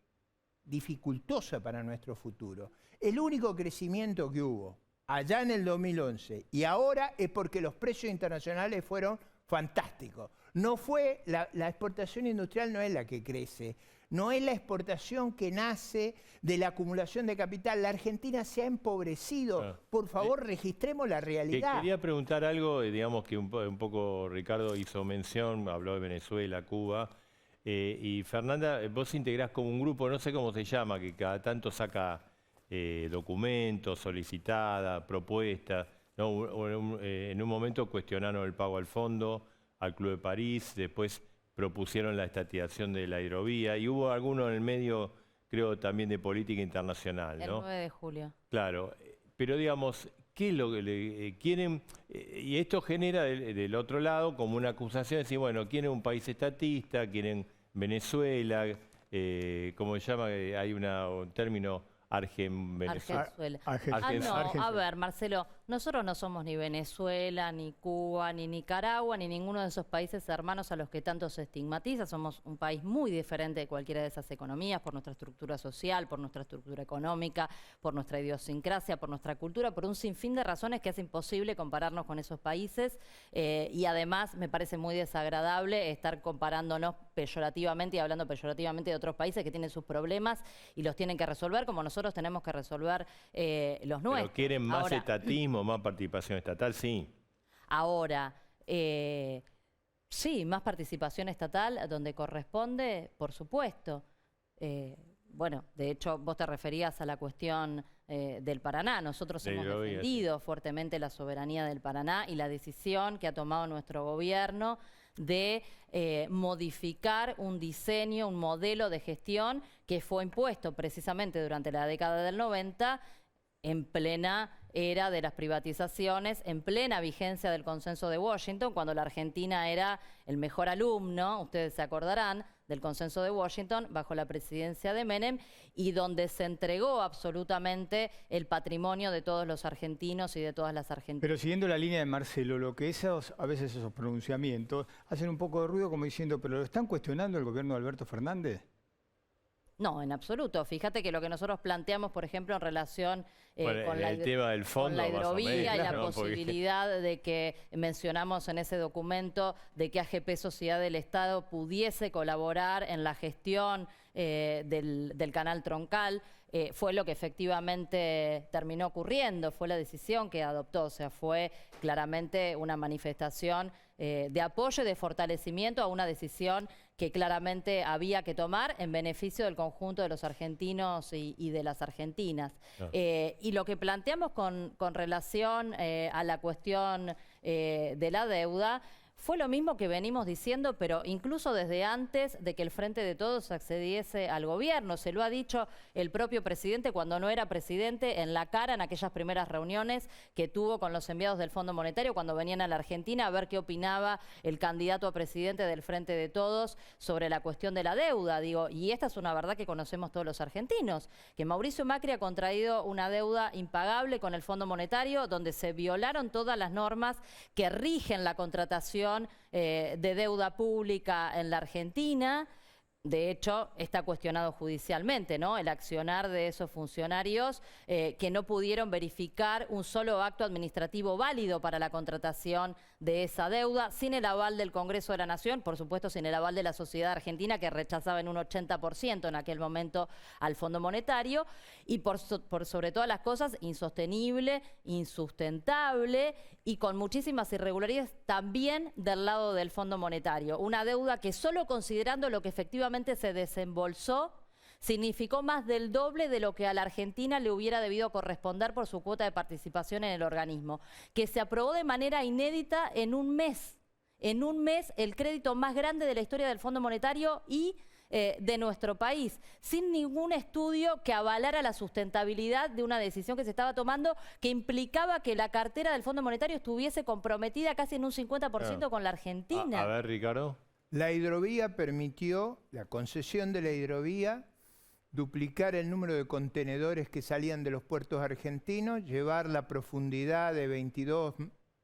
dificultosa para nuestro futuro. El único crecimiento que hubo allá en el 2011 y ahora es porque los precios internacionales fueron fantásticos. No fue la exportación industrial, no es la que crece. No es la exportación que nace de la acumulación de capital. La Argentina se ha empobrecido. Claro. Por favor, registremos la realidad. Quería preguntar algo, digamos que un poco Ricardo hizo mención, habló de Venezuela, Cuba, y Fernanda, vos integrás como un grupo, no sé cómo se llama, que cada tanto saca documentos, solicitada, propuestas, ¿no? En un momento cuestionaron el pago al fondo, al Club de París, después propusieron la estatización de la hidrovía y hubo alguno en el medio, creo, también de política internacional, ¿no? El 9 de julio. Claro, pero digamos, ¿qué es lo que quieren? Y esto genera del otro lado como una acusación de decir, bueno, quieren un país estatista, quieren Venezuela, ¿cómo se llama? Hay un término Argenzuela. Argenzuela. A ver, Marcelo, nosotros no somos ni Venezuela, ni Cuba, ni Nicaragua, ni ninguno de esos países hermanos a los que tanto se estigmatiza. Somos un país muy diferente de cualquiera de esas economías por nuestra estructura social, por nuestra estructura económica, por nuestra idiosincrasia, por nuestra cultura, por un sinfín de razones que es imposible compararnos con esos países. Y además me parece muy desagradable estar comparándonos peyorativamente y hablando peyorativamente de otros países que tienen sus problemas y los tienen que resolver como nosotros tenemos que resolver los nuestros. Pero quieren más Ahora, estatismo, más participación estatal, sí. Ahora, sí, más participación estatal donde corresponde, por supuesto. Bueno, de hecho, vos te referías a la cuestión del Paraná. Nosotros hemos defendido fuertemente la soberanía del Paraná y la decisión que ha tomado nuestro gobierno de modificar un diseño, un modelo de gestión que fue impuesto precisamente durante la década del 90 en plena era de las privatizaciones, en plena vigencia del consenso de Washington, cuando la Argentina era el mejor alumno, ustedes se acordarán, del consenso de Washington bajo la presidencia de Menem y donde se entregó absolutamente el patrimonio de todos los argentinos y de todas las argentinas. Pero siguiendo la línea de Marcelo, lo que a veces esos pronunciamientos hacen un poco de ruido como diciendo, ¿pero lo están cuestionando el gobierno de Alberto Fernández? No, en absoluto. Fíjate que lo que nosotros planteamos, por ejemplo, en relación con el tema del fondo, con la hidrovía más o menos, y la ¿no? posibilidad de que mencionamos en ese documento de que AGP Sociedad del Estado pudiese colaborar en la gestión del canal troncal, fue lo que efectivamente terminó ocurriendo, fue la decisión que adoptó, o sea, fue claramente una manifestación de apoyo y de fortalecimiento a una decisión que claramente había que tomar en beneficio del conjunto de los argentinos y de las argentinas. No. Y lo que planteamos con relación a la cuestión de la deuda fue lo mismo que venimos diciendo, pero incluso desde antes de que el Frente de Todos accediese al gobierno. Se lo ha dicho el propio presidente cuando no era presidente en la cara en aquellas primeras reuniones que tuvo con los enviados del Fondo Monetario cuando venían a la Argentina a ver qué opinaba el candidato a presidente del Frente de Todos sobre la cuestión de la deuda. Digo, y esta es una verdad que conocemos todos los argentinos, que Mauricio Macri ha contraído una deuda impagable con el Fondo Monetario donde se violaron todas las normas que rigen la contratación de deuda pública en la Argentina. De hecho, está cuestionado judicialmente, ¿no? El accionar de esos funcionarios que no pudieron verificar un solo acto administrativo válido para la contratación de esa deuda, sin el aval del Congreso de la Nación, por supuesto sin el aval de la sociedad argentina, que rechazaba en un 80% en aquel momento al Fondo Monetario, y por sobre todas las cosas, insostenible, insustentable y con muchísimas irregularidades también del lado del Fondo Monetario. Una deuda que solo considerando lo que efectivamente se desembolsó, significó más del doble de lo que a la Argentina le hubiera debido corresponder por su cuota de participación en el organismo, que se aprobó de manera inédita en un mes. En un mes, el crédito más grande de la historia del Fondo Monetario y de nuestro país, sin ningún estudio que avalara la sustentabilidad de una decisión que se estaba tomando, que implicaba que la cartera del Fondo Monetario estuviese comprometida casi en un 50% con la Argentina. A ver, Ricardo. La hidrovía permitió, la concesión de la hidrovía, duplicar el número de contenedores que salían de los puertos argentinos, llevar la profundidad de 22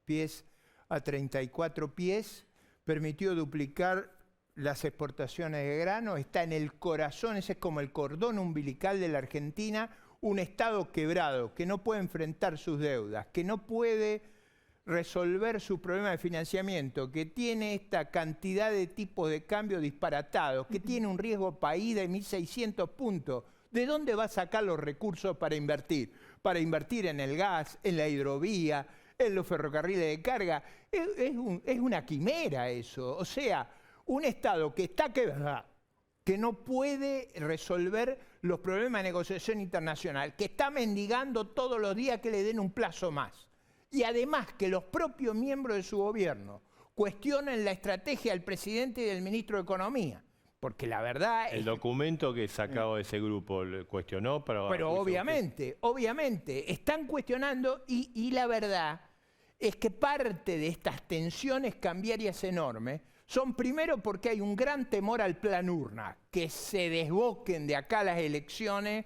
pies a 34 pies, permitió duplicar las exportaciones de grano, está en el corazón, ese es como el cordón umbilical de la Argentina, un Estado quebrado, que no puede enfrentar sus deudas, que no puede resolver sus problemas de financiamiento, que tiene esta cantidad de tipos de cambio disparatados, que tiene un riesgo país de 1.600 puntos. ¿De dónde va a sacar los recursos para invertir? Para invertir en el gas, en la hidrovía, en los ferrocarriles de carga. Es una quimera eso. O sea, un Estado que está quebrado, que no puede resolver los problemas de negociación internacional, que está mendigando todos los días que le den un plazo más. Y además que los propios miembros de su gobierno cuestionan la estrategia del presidente y del ministro de Economía. Porque la verdad El documento que sacado de ese grupo lo cuestionó, pero obviamente, están cuestionando y la verdad es que parte de estas tensiones cambiarias enormes son primero porque hay un gran temor al plan urna, que se desboquen de acá las elecciones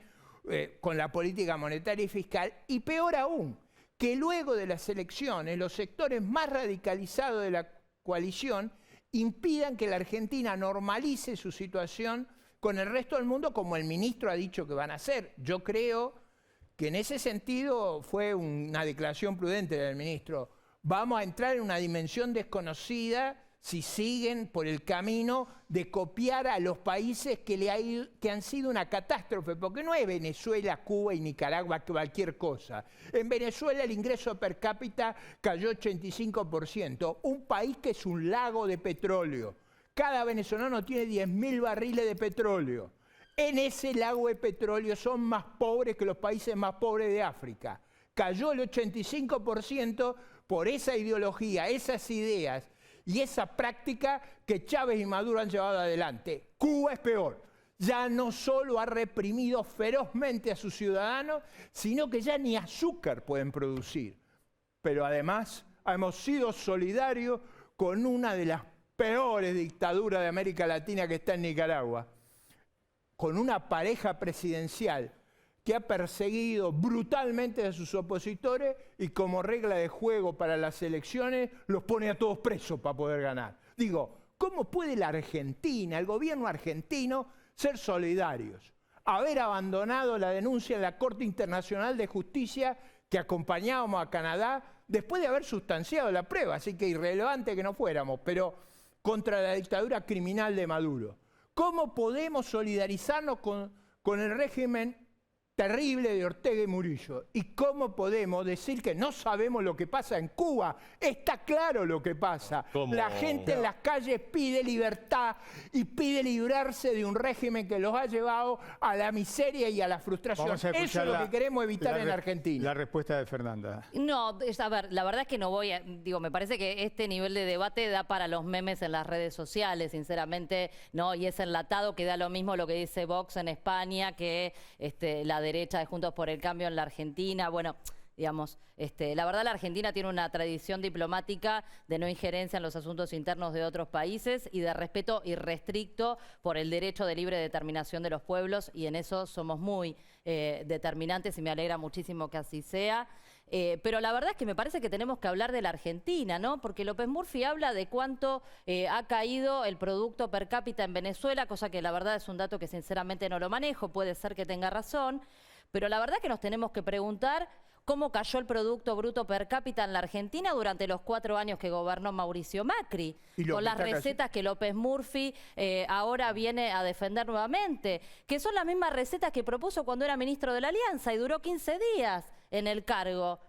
con la política monetaria y fiscal, y peor aún, que luego de las elecciones los sectores más radicalizados de la coalición impidan que la Argentina normalice su situación con el resto del mundo, como el ministro ha dicho que van a hacer. Yo creo que en ese sentido fue una declaración prudente del ministro. Vamos a entrar en una dimensión desconocida si siguen por el camino de copiar a los países que han sido una catástrofe, porque no es Venezuela, Cuba y Nicaragua cualquier cosa. En Venezuela el ingreso per cápita cayó 85%, un país que es un lago de petróleo. Cada venezolano tiene 10.000 barriles de petróleo. En ese lago de petróleo son más pobres que los países más pobres de África. Cayó el 85% por esa ideología, esas ideas y esa práctica que Chávez y Maduro han llevado adelante. Cuba es peor. Ya no solo ha reprimido ferozmente a sus ciudadanos, sino que ya ni azúcar pueden producir. Pero además hemos sido solidarios con una de las peores dictaduras de América Latina que está en Nicaragua, con una pareja presidencial que ha perseguido brutalmente a sus opositores y como regla de juego para las elecciones los pone a todos presos para poder ganar. Digo, ¿cómo puede la Argentina, el gobierno argentino, ser solidarios? Haber abandonado la denuncia en la Corte Internacional de Justicia que acompañábamos a Canadá después de haber sustanciado la prueba, así que irrelevante que no fuéramos, pero contra la dictadura criminal de Maduro. ¿Cómo podemos solidarizarnos con el régimen terrible de Ortega y Murillo? ¿Y cómo podemos decir que no sabemos lo que pasa en Cuba? Está claro lo que pasa. ¿Cómo? La gente en las calles pide libertad y pide librarse de un régimen que los ha llevado a la miseria y a la frustración. Eso es lo que queremos evitar en Argentina. La respuesta de Fernanda. No, a ver, la verdad es que no voy a... Digo, me parece que este nivel de debate da para los memes en las redes sociales, sinceramente, ¿no? Y es enlatado que da lo mismo lo que dice Vox en España, que la derecha de Juntos por el Cambio en la Argentina. Bueno, digamos, la verdad la Argentina tiene una tradición diplomática de no injerencia en los asuntos internos de otros países y de respeto irrestricto por el derecho de libre determinación de los pueblos, y en eso somos muy determinantes y me alegra muchísimo que así sea. Pero la verdad es que me parece que tenemos que hablar de la Argentina, ¿no? Porque López Murphy habla de cuánto ha caído el producto per cápita en Venezuela, cosa que la verdad es un dato que sinceramente no lo manejo, puede ser que tenga razón, pero la verdad que nos tenemos que preguntar cómo cayó el Producto Bruto Per Cápita en la Argentina durante los 4 años que gobernó Mauricio Macri, con las recetas que López Murphy ahora viene a defender nuevamente, que son las mismas recetas que propuso cuando era ministro de la Alianza y duró 15 días en el cargo,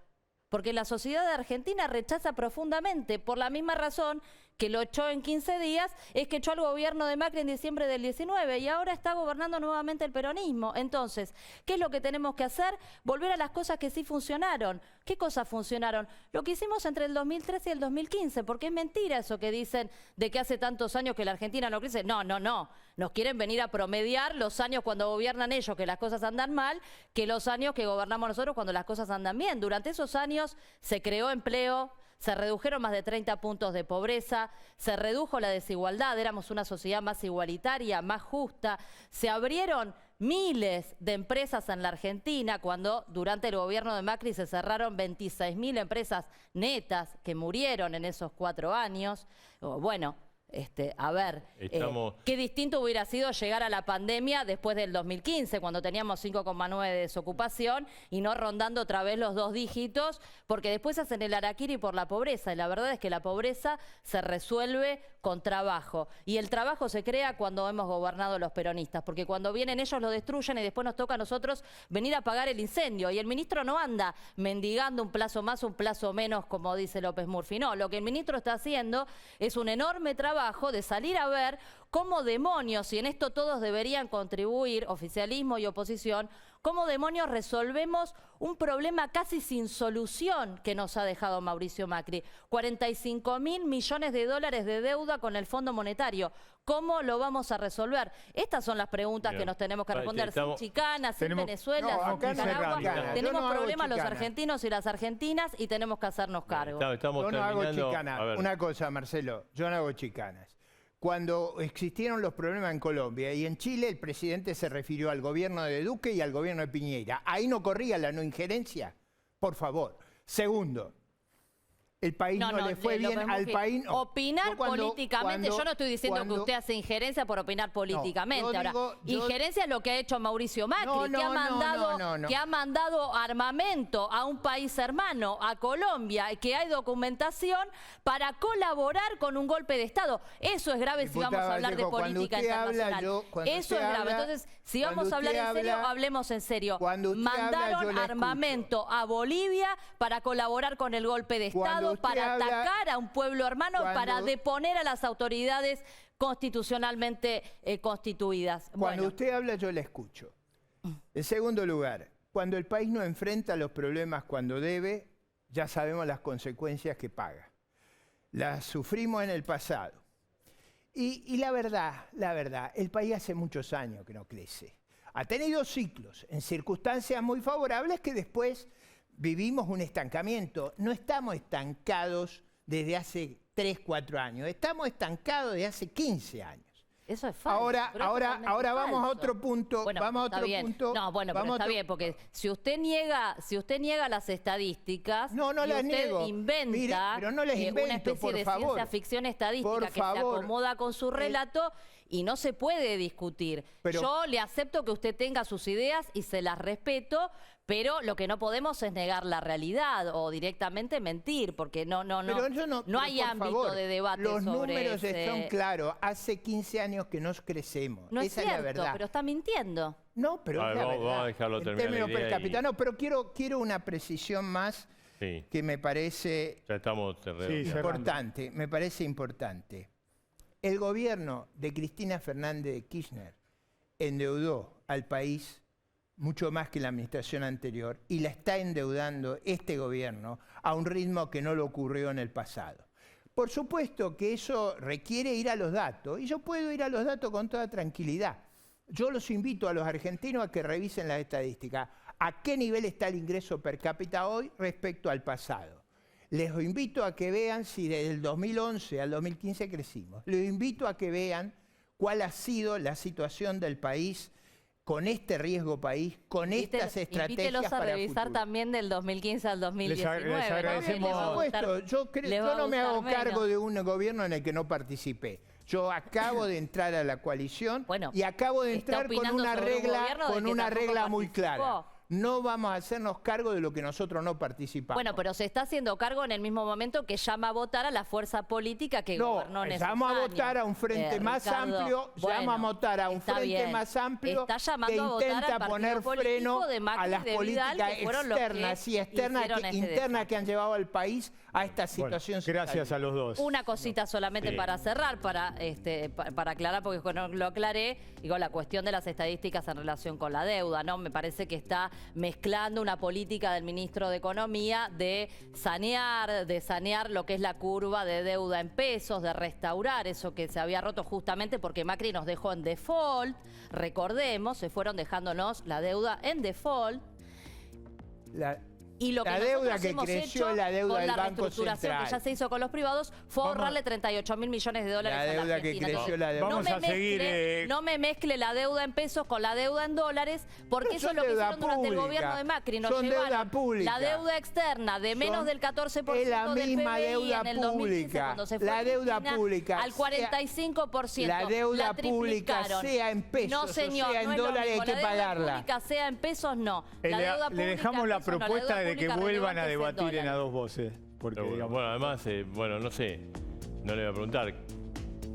porque la sociedad de Argentina rechaza profundamente, por la misma razón que lo echó en 15 días, es que echó al gobierno de Macri en diciembre del 19 y ahora está gobernando nuevamente el peronismo. Entonces, ¿qué es lo que tenemos que hacer? Volver a las cosas que sí funcionaron. ¿Qué cosas funcionaron? Lo que hicimos entre el 2013 y el 2015, porque es mentira eso que dicen de que hace tantos años que la Argentina no crece. No, no, no. Nos quieren venir a promediar los años cuando gobiernan ellos, que las cosas andan mal, que los años que gobernamos nosotros cuando las cosas andan bien. Durante esos años se creó empleo, se redujeron más de 30 puntos de pobreza, se redujo la desigualdad, éramos una sociedad más igualitaria, más justa, se abrieron miles de empresas en la Argentina cuando durante el gobierno de Macri se cerraron 26.000 empresas netas que murieron en esos 4 años. Bueno, a ver, qué distinto hubiera sido llegar a la pandemia después del 2015, cuando teníamos 5,9 de desocupación y no rondando otra vez los 2 dígitos, porque después hacen el harakiri por la pobreza, y la verdad es que la pobreza se resuelve con trabajo, y el trabajo se crea cuando hemos gobernado los peronistas, porque cuando vienen ellos lo destruyen y después nos toca a nosotros venir a apagar el incendio, y el ministro no anda mendigando un plazo más, un plazo menos, como dice López Murphy, no, lo que el ministro está haciendo es un enorme trabajo de salir a ver cómo demonios, y en esto todos deberían contribuir, oficialismo y oposición, cómo demonios resolvemos un problema casi sin solución que nos ha dejado Mauricio Macri. 45.000 millones de dólares de deuda con el Fondo Monetario. ¿Cómo lo vamos a resolver? Estas son las preguntas que nos tenemos que responder. Sin chicanas, sin Venezuela, sin Nicaragua. Tenemos problemas los argentinos y las argentinas y tenemos que hacernos cargo. Yo no hago chicanas. Una cosa, Marcelo, yo no hago chicanas. Cuando existieron los problemas en Colombia y en Chile, el presidente se refirió al gobierno de Duque y al gobierno de Piñera. ¿Ahí no corría la no injerencia? Por favor. Segundo, el país no le fue bien al país. No. Opinar políticamente, yo no estoy diciendo que usted hace injerencia por opinar políticamente. Ahora, injerencia es lo que ha hecho Mauricio Macri, que ha mandado armamento a un país hermano, a Colombia, y que hay documentación para colaborar con un golpe de Estado. Eso es grave si vamos a hablar de política internacional. Eso es grave. Entonces, si vamos a hablar en serio, hablemos en serio. Mandaron armamento a Bolivia para colaborar con el golpe de Estado, para atacar a un pueblo hermano, para deponer a las autoridades constitucionalmente constituidas. Cuando usted habla, yo le escucho. En segundo lugar, cuando el país no enfrenta los problemas cuando debe, ya sabemos las consecuencias que paga. Las sufrimos en el pasado. Y la verdad, el país hace muchos años que no crece. Ha tenido ciclos en circunstancias muy favorables que después vivimos un estancamiento. No estamos estancados desde hace 3, 4 años. Estamos estancados desde hace 15 años. Eso es falso. Ahora vamos a otro punto. Bueno, vamos a otro punto. No, bueno, pero está bien, porque si usted niega las estadísticas, no las niego. Inventa mire, pero no les invento, una especie de ciencia ficción estadística que se acomoda con su relato y no se puede discutir. Pero yo le acepto que usted tenga sus ideas y se las respeto, pero lo que no podemos es negar la realidad o directamente mentir, porque no hay ámbito de debate sobre eso. Los números son claros. Hace 15 años que nos crecemos. No Esa es cierto, es la verdad. pero está mintiendo. No, pero es la verdad. Vamos a dejarlo terminar la idea. Per cápita. No, pero quiero una precisión más que me parece importante. Me parece importante. El gobierno de Cristina Fernández de Kirchner endeudó al país mucho más que la administración anterior y la está endeudando este gobierno a un ritmo que no lo ocurrió en el pasado. Por supuesto que eso requiere ir a los datos y yo puedo ir a los datos con toda tranquilidad. Yo los invito a los argentinos a que revisen las estadísticas. ¿A qué nivel está el ingreso per cápita hoy respecto al pasado? Les invito a que vean si desde el 2011 al 2015 crecimos. Les invito a que vean cuál ha sido la situación del país con este riesgo país, con estas estrategias invítelos a revisar también del 2015 al 2019. Les agradecemos. Por supuesto, yo no me hago cargo de un gobierno en el que no participé. Yo acabo de entrar a la coalición y acabo de entrar con una regla muy clara. no vamos a hacernos cargo de lo que nosotros no participamos. Bueno, pero se está haciendo cargo en el mismo momento que llama a votar a la fuerza política que gobernó en esos años. Vamos a votar a un frente más Ricardo, amplio, vamos a votar a un frente más amplio está llamando que a votar al intenta partido poner freno político de Macri a las y de Vidal, políticas que fueron los externas que y externas hicieron este internas desastre. que han llevado al país a esta situación. Gracias a los dos. Una cosita solamente para cerrar, para aclarar, porque no lo aclaré, digo, la cuestión de las estadísticas en relación con la deuda, ¿no? Me parece que está mezclando una política del ministro de Economía de sanear lo que es la curva de deuda en pesos, de restaurar eso que se había roto justamente porque Macri nos dejó en default. Recordemos, se fueron dejándonos la deuda en default. Y lo que la deuda que creció es la deuda del Banco Central. Que ya se hizo con los privados fue ahorrarle 38.000 millones de dólares a la deuda que Argentina. creció, la deuda. Vamos a seguir. No me mezcle la deuda en pesos con la deuda en dólares, porque eso es lo que hicieron durante el gobierno de Macri. Nos llevaron la deuda externa de menos del 14% es la misma del PBI deuda en el 2015, cuando se fue la deuda Cristina, pública al 45%. la deuda pública sea en pesos, no, señor, o sea en dólares, hay que pagarla. La deuda pública sea en pesos, no. La deuda Le dejamos pública la en pesos, no. propuesta La deuda de que pública vuelvan a relevante es en debatir en a dólares. dos voces. Porque, digamos, Bueno, además, bueno, no sé, no le voy a preguntar.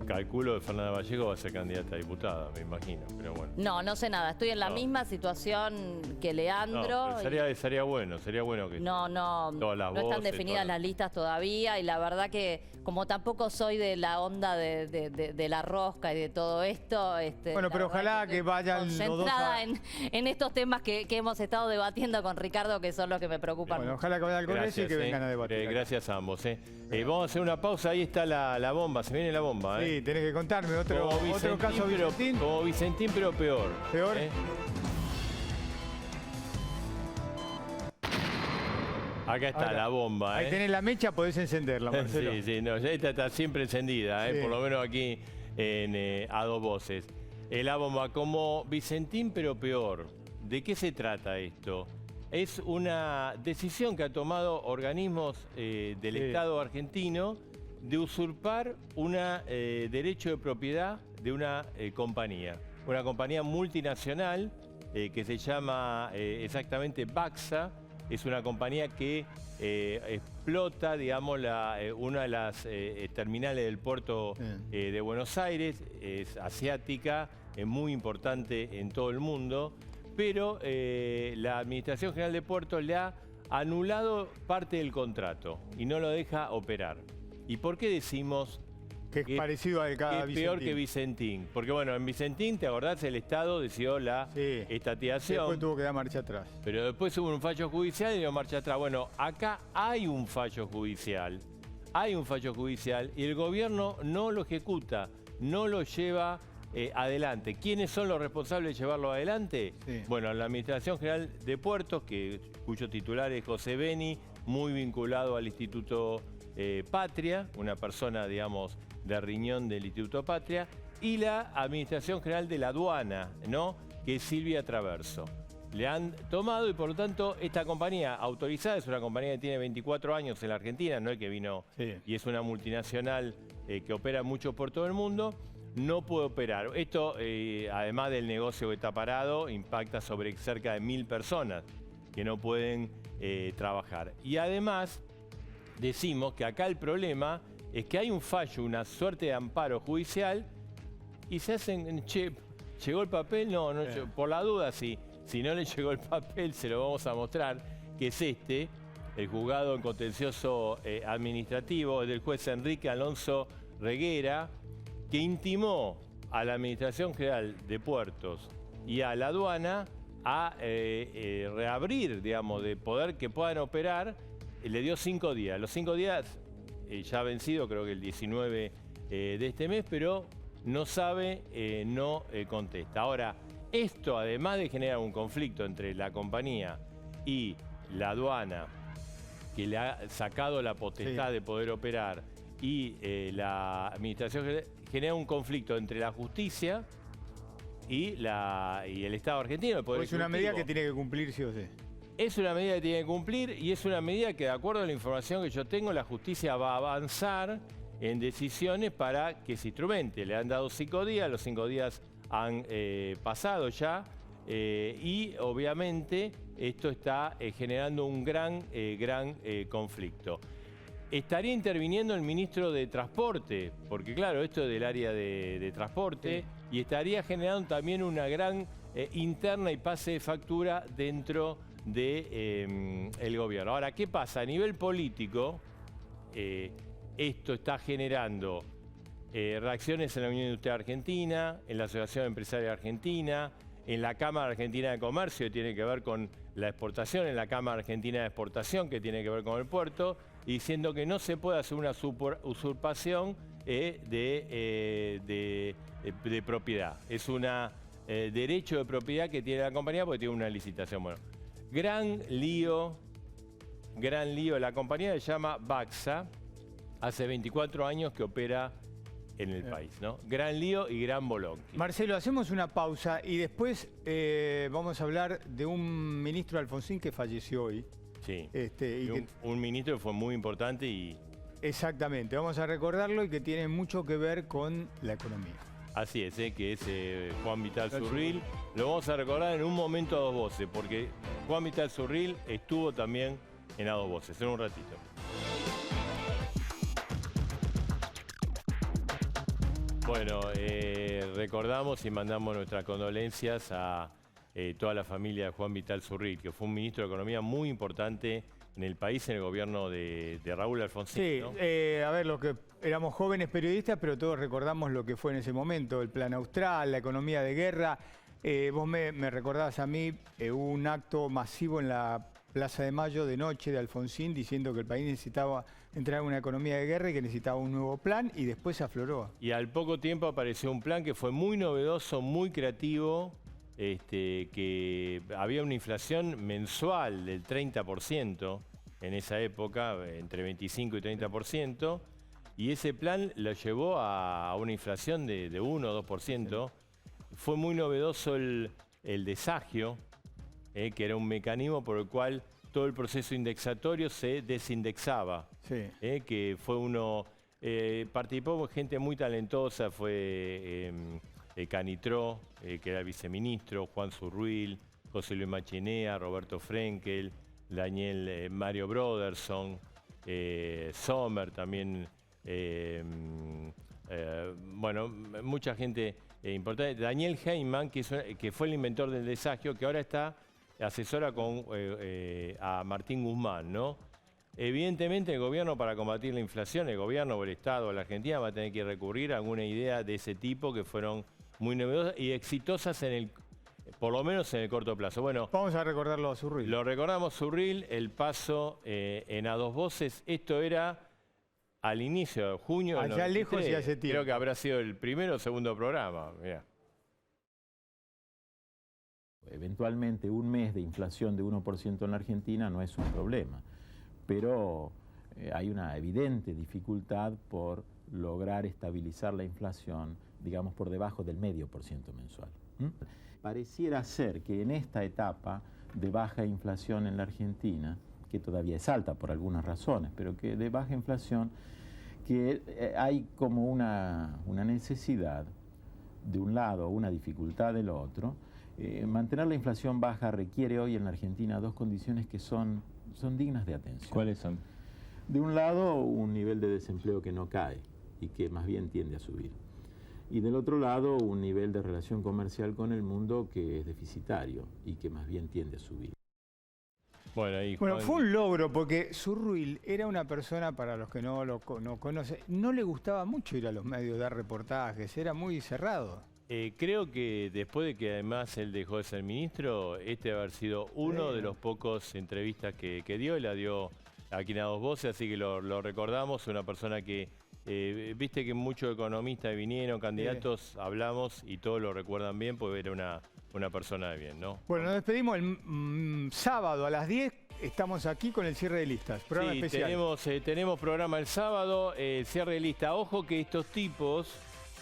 Calculo que Fernanda Vallejo va a ser candidata a diputada, me imagino, pero bueno. No sé nada. Estoy en la misma situación que Leandro. No, pero sería bueno que No todas las están voces, definidas las listas todavía y la verdad que como tampoco soy de la onda de la rosca y de todo esto. Bueno, pero ojalá que vayan los dos concentrada en estos temas que hemos estado debatiendo con Ricardo, que son los que me preocupan. Bueno, ojalá que vayan al Congreso y que vengan a debatir. Gracias a ambos. Vamos a hacer una pausa, ahí está la bomba, se viene la bomba. Sí, tenés que contarme otro caso Vicentín. Como Vicentín, pero peor. ¿Peor? Acá está Ahora, la bomba. Ahí tenés la mecha, podés encenderla, Marcelo. Sí, no, esta está siempre encendida, Sí. por lo menos aquí a dos voces. La bomba, como Vicentín, pero peor. ¿De qué se trata esto? Es una decisión que ha tomado organismos del Estado argentino de usurpar un derecho de propiedad de una compañía multinacional que se llama exactamente Baxa. Es una compañía que explota, digamos, una de las terminales del puerto de Buenos Aires, es asiática, es muy importante en todo el mundo, pero la Administración General de Puertos le ha anulado parte del contrato y no lo deja operar. ¿Y por qué decimos que es parecido al cada que es peor que Vicentín? Porque bueno, en Vicentín, ¿te acordás? El Estado decidió la estatización. Después tuvo que dar marcha atrás. Pero después hubo un fallo judicial y dio marcha atrás. Bueno, acá hay un fallo judicial. Hay un fallo judicial y el gobierno no lo ejecuta, no lo lleva adelante. ¿Quiénes son los responsables de llevarlo adelante? Sí. Bueno, la Administración General de Puertos, cuyo titular es José Beni, muy vinculado al Instituto Patria, una persona, digamos, de riñón del Instituto Patria, y la Administración General de la Aduana, ¿no?, que es Silvia Traverso. Le han tomado y por lo tanto esta compañía autorizada es una compañía que tiene 24 años en la Argentina, no es que vino y es una multinacional que opera mucho por todo el mundo, no puede operar. Esto, además del negocio que está parado, impacta sobre cerca de 1000 personas que no pueden trabajar. Y además decimos que acá el problema es que hay un fallo, una suerte de amparo judicial y se hacen, ¿llegó el papel? No, por la duda sí. Si no le llegó el papel, se lo vamos a mostrar, que es el juzgado en contencioso administrativo del juez Enrique Alonso Reguera, que intimó a la Administración General de Puertos y a la aduana a reabrir, digamos, de poder que puedan operar. Le dio 5 días. Los 5 días ya ha vencido, creo que el 19 de este mes, pero no sabe, no contesta. Ahora, esto, además de generar un conflicto entre la compañía y la aduana, que le ha sacado la potestad de poder operar, y la Administración, genera un conflicto entre la justicia y el Estado argentino. El Poder Es una medida que tiene que cumplir sí o sí. Es una medida que tiene que cumplir y es una medida que, de acuerdo a la información que yo tengo, la justicia va a avanzar en decisiones para que se instrumente. Le han dado 5 días, los 5 días han pasado ya, Y obviamente esto está generando un gran conflicto. Estaría interviniendo el ministro de Transporte, porque claro, esto es del área de transporte, y estaría generando también una gran interna y pase de factura dentro del gobierno. Ahora, ¿qué pasa? A nivel político, esto está generando reacciones en la Unión Industrial Argentina, en la Asociación Empresaria Argentina, en la Cámara Argentina de Comercio, que tiene que ver con la exportación, en la Cámara Argentina de Exportación, que tiene que ver con el puerto, diciendo que no se puede hacer una usurpación de propiedad. Es un derecho de propiedad que tiene la compañía porque tiene una licitación. Bueno, gran lío. La compañía se llama Baxa, hace 24 años que opera en el país, ¿no? Gran lío y gran bolonqui. Marcelo, hacemos una pausa y después vamos a hablar de un ministro Alfonsín que falleció hoy. Sí, un ministro que fue muy importante y... Exactamente, vamos a recordarlo y que tiene mucho que ver con la economía. Así es, que es Juan Vital Zurril. Lo vamos a recordar en un momento a dos voces, porque Juan Vital Zurril estuvo también en A Dos Voces, en un ratito. Bueno, recordamos y mandamos nuestras condolencias a toda la familia de Juan Vital Zurril, que fue un ministro de Economía muy importante en el país, en el gobierno de Raúl Alfonsín. Sí, ¿no? A ver, los que éramos jóvenes periodistas, pero todos recordamos lo que fue en ese momento, el Plan Austral, la economía de guerra. Vos me recordabas a mí, hubo un acto masivo en la Plaza de Mayo de noche de Alfonsín diciendo que el país necesitaba entrar en una economía de guerra y que necesitaba un nuevo plan, y después se afloró. Y al poco tiempo apareció un plan que fue muy novedoso, muy creativo, que había una inflación mensual del 30% en esa época, entre 25 y 30%, y ese plan lo llevó a una inflación de 1 o 2%. Fue muy novedoso el desagio, que era un mecanismo por el cual todo el proceso indexatorio se desindexaba. Sí. Que fue participó gente muy talentosa, fue Canitró, que era el viceministro, Juan Zurril, José Luis Machinea, Roberto Frenkel, Mario Broderson, Sommer también, bueno, mucha gente importante. Daniel Heyman, que fue el inventor del desagio, que ahora asesora a Martín Guzmán, ¿no? Evidentemente el gobierno, para combatir la inflación, el gobierno o el Estado de la Argentina va a tener que recurrir a alguna idea de ese tipo que fueron muy novedosas y exitosas por lo menos en el corto plazo. Bueno, vamos a recordarlo a Zurril. Lo recordamos, Zurril, el paso en A Dos Voces. Esto era al inicio de junio del 93. Allá lejos y hace tiempo. Creo que habrá sido el primero o segundo programa. Mirá. Eventualmente un mes de inflación de 1% en la Argentina no es un problema, pero hay una evidente dificultad por lograr estabilizar la inflación, digamos, por debajo del 0,5% mensual. Pareciera ser que en esta etapa de baja inflación en la Argentina, que todavía es alta por algunas razones, pero que de baja inflación, que hay como una necesidad de un lado, una dificultad del otro. Mantener la inflación baja requiere hoy en la Argentina dos condiciones que son dignas de atención. ¿Cuáles son? De un lado, un nivel de desempleo que no cae y que más bien tiende a subir. Y del otro lado, un nivel de relación comercial con el mundo que es deficitario y que más bien tiende a subir. Bueno, fue un logro porque Zurril era una persona, para los que no conocen, no le gustaba mucho ir a los medios, dar reportajes, era muy cerrado. Creo que después de que además él dejó de ser ministro, debe haber sido uno de los pocos entrevistas que dio, y la dio aquí en A Dos Voces, así que lo recordamos, una persona que, viste que muchos economistas vinieron, candidatos, hablamos y todos lo recuerdan bien porque era una persona de bien, ¿no? Bueno, nos despedimos el sábado a las 10, estamos aquí con el cierre de listas, programa especial. Tenemos programa el sábado, cierre de lista. Ojo que estos tipos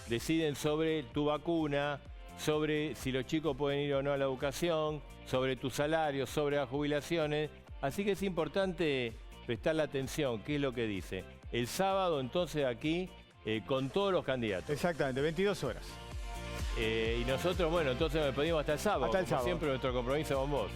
deciden sobre tu vacuna, sobre si los chicos pueden ir o no a la educación, sobre tu salario, sobre las jubilaciones. Así que es importante prestarle atención, qué es lo que dice. El sábado entonces aquí con todos los candidatos. Exactamente, 22 horas. Y nosotros, bueno, entonces nos despedimos hasta el sábado. Hasta el como sábado. siempre, nuestro compromiso con vos.